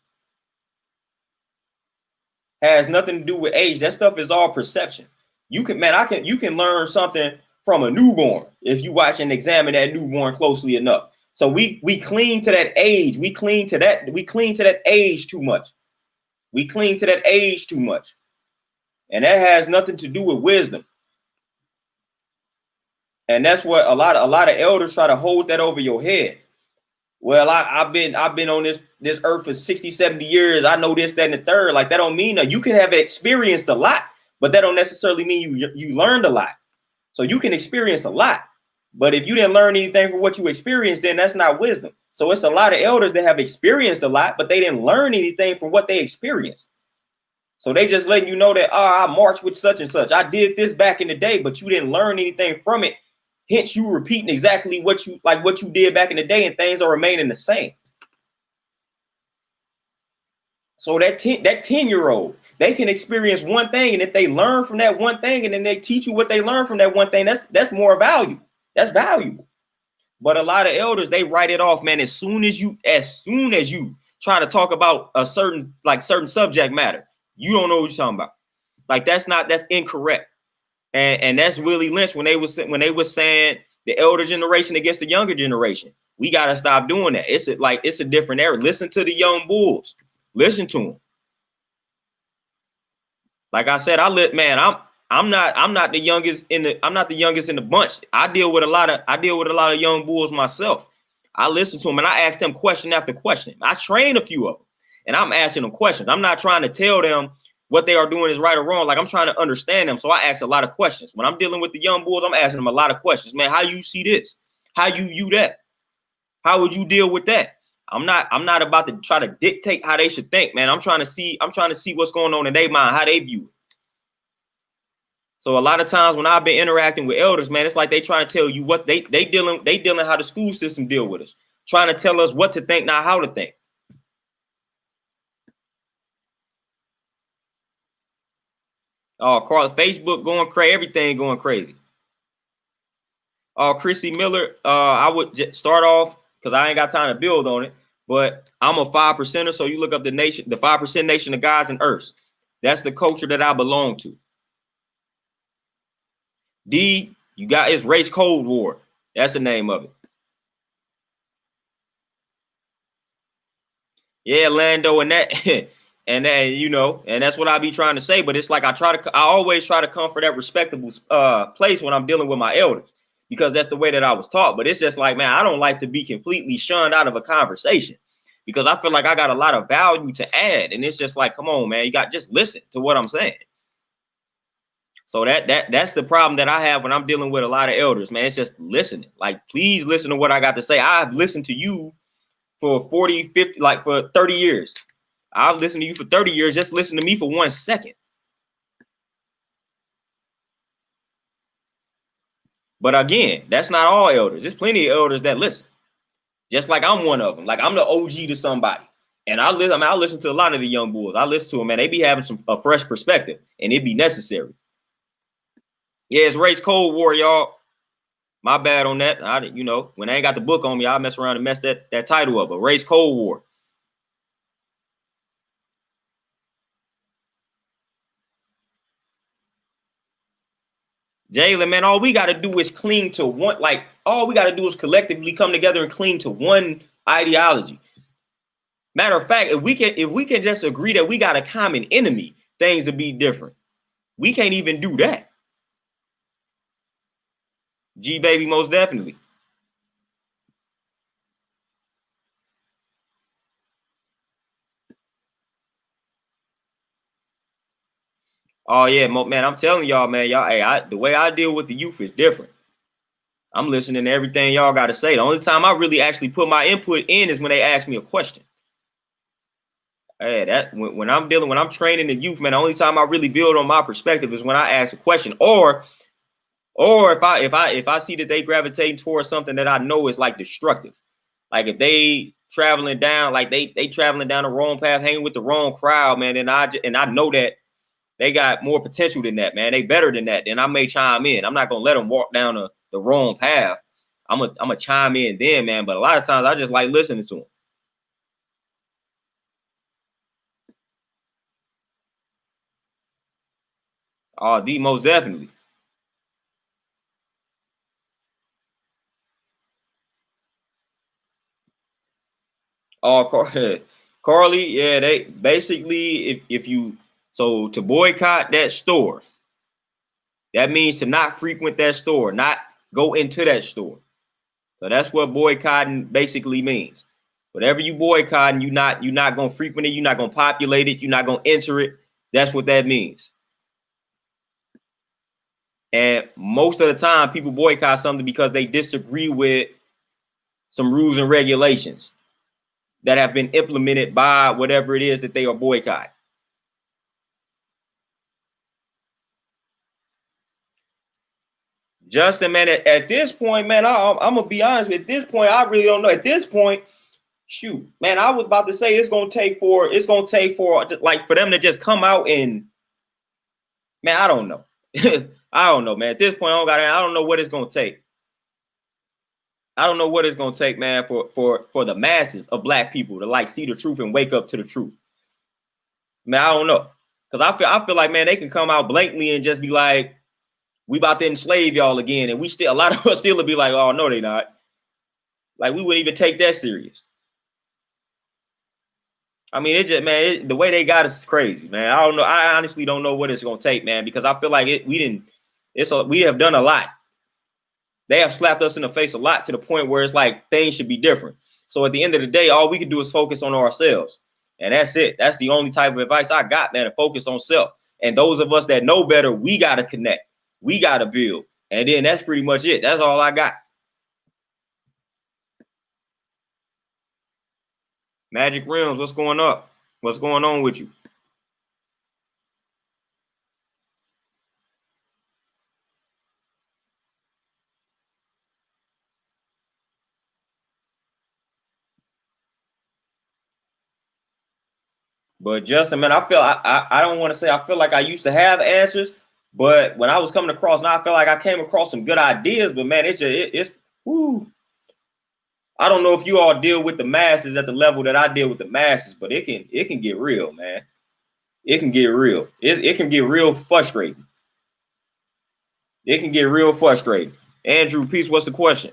Has nothing to do with age. That stuff is all perception. You can learn something from a newborn if you watch and examine that newborn closely enough. So we cling to that age. We cling to that age too much. We cling to that age too much. And that has nothing to do with wisdom. And that's what a lot of elders try to hold that over your head. Well, I've been on this earth for 60, 70 years. I know this, that, and the third. Like, that don't mean that. You can have experienced a lot, but that don't necessarily mean you learned a lot. So you can experience a lot, but if you didn't learn anything from what you experienced, then that's not wisdom. So it's a lot of elders that have experienced a lot, but they didn't learn anything from what they experienced. So they just letting you know that, I marched with such and such. I did this back in the day, but you didn't learn anything from it. Hence, you repeating exactly what you did back in the day, and things are remaining the same. So that 10-year-old, they can experience one thing, and if they learn from that one thing, and then they teach you what they learned from that one thing, that's more valuable. That's valuable. But a lot of elders, they write it off, man. As soon as you try to talk about a certain subject matter, you don't know what you're talking about. Like, that's incorrect. And that's Willie Lynch when they was saying the elder generation against the younger generation. We got to stop doing that. It's a different era. Listen to the young bulls. Listen to them. Like I said, I'm not the youngest in the bunch. I deal with a lot of young bulls myself. I listen to them and I ask them question after question. I train a few of them and I'm asking them questions. I'm not trying to tell them what they are doing is right or wrong. Like, I'm trying to understand them. So I ask a lot of questions. When I'm dealing with the young bulls, I'm asking them a lot of questions. Man, how you see this? How you view that? How would you deal with that? I'm not about to try to dictate how they should think, man. I'm trying to see what's going on in their mind, how they view it. So a lot of times when I've been interacting with elders, man, it's like they trying to tell you what they dealing how the school system deal with us, trying to tell us what to think, not how to think. Oh, Carl, Facebook going crazy, everything going crazy. Chrissy Miller, I would start off because I ain't got time to build on it. But I'm a 5%er, so you look up the 5% nation of guys and earths. That's the culture that I belong to. D, you got it's Race Cold War. That's the name of it. Yeah, Lando, and that, and that's what I be trying to say. But it's like I always try to come for that respectable place when I'm dealing with my elders, because that's the way that I was taught. But it's just like, man, I don't like to be completely shunned out of a conversation, because I feel like I got a lot of value to add. And it's just like, come on, man, you got just listen to what I'm saying. So that's the problem that I have when I'm dealing with a lot of elders, man. It's just listening. Like, please listen to what I got to say. I've listened to you for 40, 50, like for 30 years. I've listened to you for 30 years. Just listen to me for 1 second. But again, that's not all elders. There's plenty of elders that listen. Just like I'm one of them. Like, I'm the OG to somebody. And I listen to a lot of the young bulls. I listen to them, man. They be having a fresh perspective, and it be necessary. Yeah, it's Race Cold War, y'all. My bad on that. When I ain't got the book on me, I'll mess around and mess that title up. But Race Cold War. Jalen, man, all we got to do is cling to one. Like, all we got to do is collectively come together and cling to one ideology. Matter of fact, if we can just agree that we got a common enemy, things would be different. We can't even do that. G baby, most definitely. Oh yeah, man, I'm telling y'all, man, the way I deal with the youth is different. I'm listening to everything y'all got to say. The only time I really actually put my input in is when they ask me a question. Hey, when I'm training the youth, man, the only time I really build on my perspective is when I ask a question, or if I see that they gravitate towards something that I know is like destructive, like if they traveling down, like they traveling down the wrong path, hanging with the wrong crowd, man, and I know that they got more potential than that, man. They better than that. Then I may chime in. I'm not gonna let them walk down the wrong path. I'm a chime in then, man. But a lot of times I just like listening to them. Oh, D, most definitely. Oh, Carly, yeah, they basically if you to boycott that store, that means to not frequent that store, not go into that store. So that's what boycotting basically means. Whatever you boycotting, you're not gonna frequent it, you're not gonna populate it, you're not gonna enter it. That's what that means. And most of the time, people boycott something because they disagree with some rules and regulations that have been implemented by whatever it is that they are boycotting. Justin, man, at this point, man, I'm gonna be honest. At this point, I really don't know. At this point, shoot, man, I was about to say it's gonna take for like for them to just come out and, man, I don't know. I don't know, man. At this point, I don't know what it's gonna take. I don't know what it's gonna take, man, for the masses of black people to like see the truth and wake up to the truth. Man, I don't know, because I feel like, man, they can come out blatantly and just be like, we about to enslave y'all again, and a lot of us still will be like, oh no, they not. Like, we wouldn't even take that serious. I mean, it's just, man, the way they got us is crazy, man. I don't know. I honestly don't know what it's gonna take, man, because I feel like we have done a lot. They have slapped us in the face a lot, to the point where it's like things should be different. So at the end of the day, all we can do is focus on ourselves. And that's it. That's the only type of advice I got, man, to focus on self. And those of us that know better, we got to connect. We got to build. And then that's pretty much it. That's all I got. Magic Realms, what's going up? What's going on with you? But Justin, man, I don't want to say I feel like I used to have answers, but when I was coming across, now I feel like I came across some good ideas. But man, it's whoo. I don't know if you all deal with the masses at the level that I deal with the masses, but it can get real, man. It can get real. It can get real frustrating. It can get real frustrating. Andrew, peace. What's the question?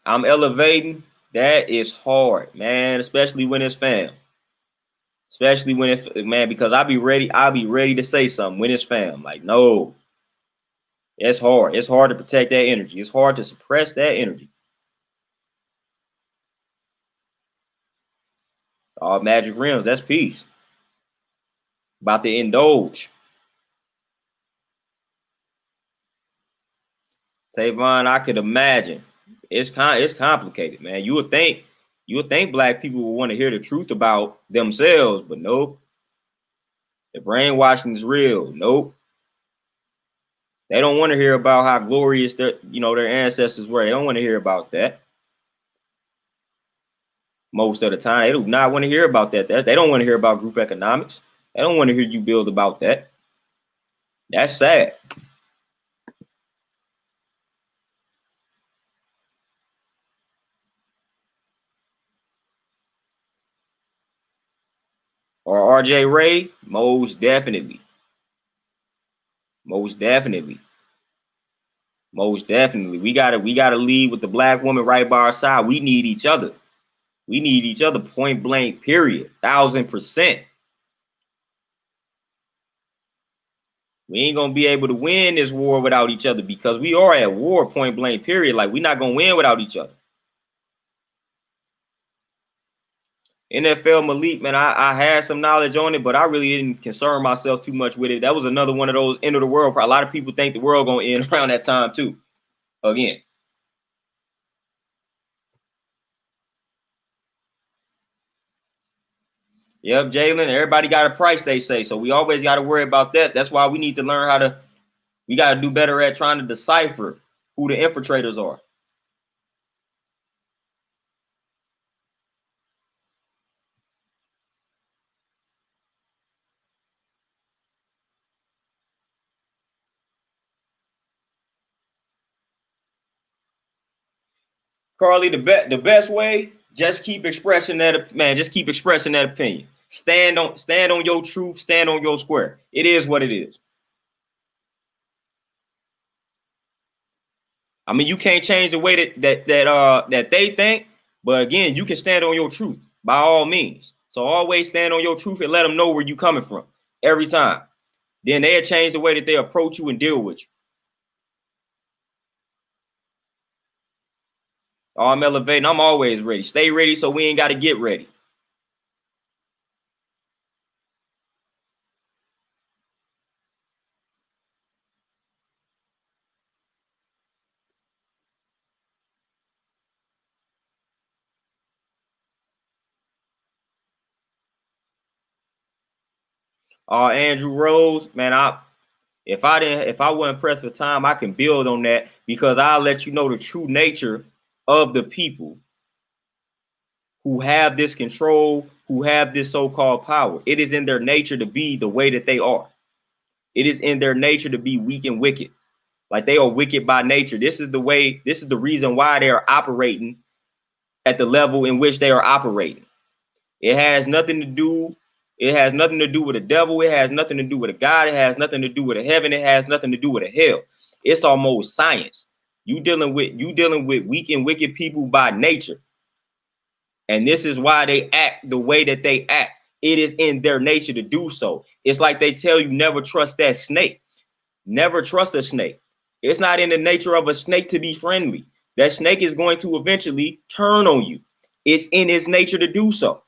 I'm elevating. That is hard, man, especially when it's fam. Especially when it, man, because I'll be ready to say something when it's fam. Like, no, it's hard. It's hard to protect that energy. It's hard to suppress that energy. All magic rims, that's peace. About to indulge. Tavon, I could imagine. It's complicated, man. You would think black people would want to hear the truth about themselves, but nope. The brainwashing is real. Nope. They don't want to hear about how glorious their ancestors were. They don't want to hear about that. Most of the time, they do not want to hear about that. They don't want to hear about group economics. They don't want to hear you build about that. That's sad. Or RJ Ray, most definitely. Most definitely. Most definitely. We gotta lead with the black woman right by our side. We need each other. We need each other, point blank, period. 1000%. We ain't gonna be able to win this war without each other because we are at war, point blank, period. Like, we're not gonna win without each other. NFL Malik, man, I had some knowledge on it, but I really didn't concern myself too much with it. That was another one of those end of the world. A lot of people think the world gonna end around that time too. Again. Yep, Jalen. Everybody got a price, they say. So we always got to worry about that. That's why we need to learn we got to do better at trying to decipher who the infiltrators are. Carly, the best way, just keep expressing that, man. Just keep expressing that opinion. Stand on your truth. Stand on your square. It is what it is. I mean, you can't change the way that they think, but again, you can stand on your truth by all means. So always stand on your truth and let them know where you coming from every time. Then they'll change the way that they approach you and deal with you. Oh, I'm elevating. I'm always ready. Stay ready so we ain't got to get ready. Andrew Rose, man, if I wasn't pressed for time, I can build on that because I'll let you know the true nature of the people who have this control, who have this so-called power. It is in their nature to be the way that they are. It is in their nature to be weak and wicked. Like, they are wicked by nature. This is the reason why they are operating at the level in which they are operating. It has nothing to do. It has nothing to do with the devil. It has nothing to do with a God. It has nothing to do with a heaven. It has nothing to do with a hell. It's almost science. You dealing with weak and wicked people by nature. And this is why they act the way that they act. It is in their nature to do so. It's like they tell you never trust that snake. Never trust a snake. It's not in the nature of a snake to be friendly. That snake is going to eventually turn on you. It's in its nature to do so.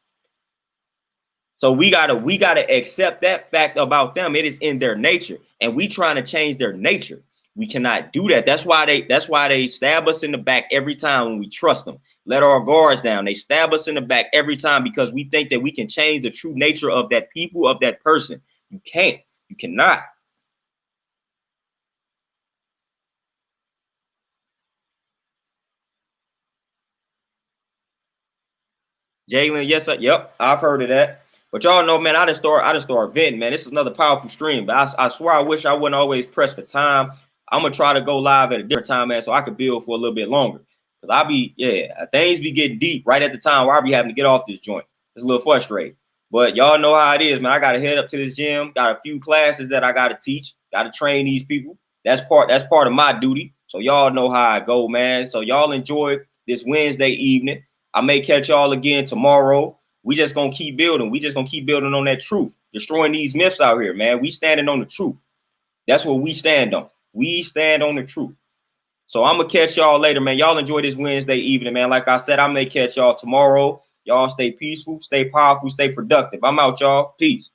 So we gotta accept that fact about them. It is in their nature, and we trying to change their nature. We cannot do that. That's why they stab us in the back every time when we trust them. Let our guards down. They stab us in the back every time because we think that we can change the true nature of that people, of that person. You can't. You cannot. Jalen, yes, sir. Yep, I've heard of that. But y'all know, man, I just start venting, man. This is another powerful stream. But I swear I wish I wouldn't always press for time. I'm gonna try to go live at a different time, man, so I could build for a little bit longer. Cause things be getting deep right at the time where I be having to get off this joint. It's a little frustrating. But y'all know how it is, man. I gotta head up to this gym. Got a few classes that I gotta teach. Gotta train these people. That's part of my duty. So y'all know how I go, man. So y'all enjoy this Wednesday evening. I may catch y'all again tomorrow. We just gonna keep building. We just gonna keep building on that truth, destroying these myths out here, man. We standing on the truth. That's what we stand on. We stand on the truth. So I'm gonna catch y'all later, man. Y'all enjoy this Wednesday evening, man. Like I said, I may catch y'all tomorrow. Y'all stay peaceful, stay powerful, stay productive. I'm out, y'all. Peace.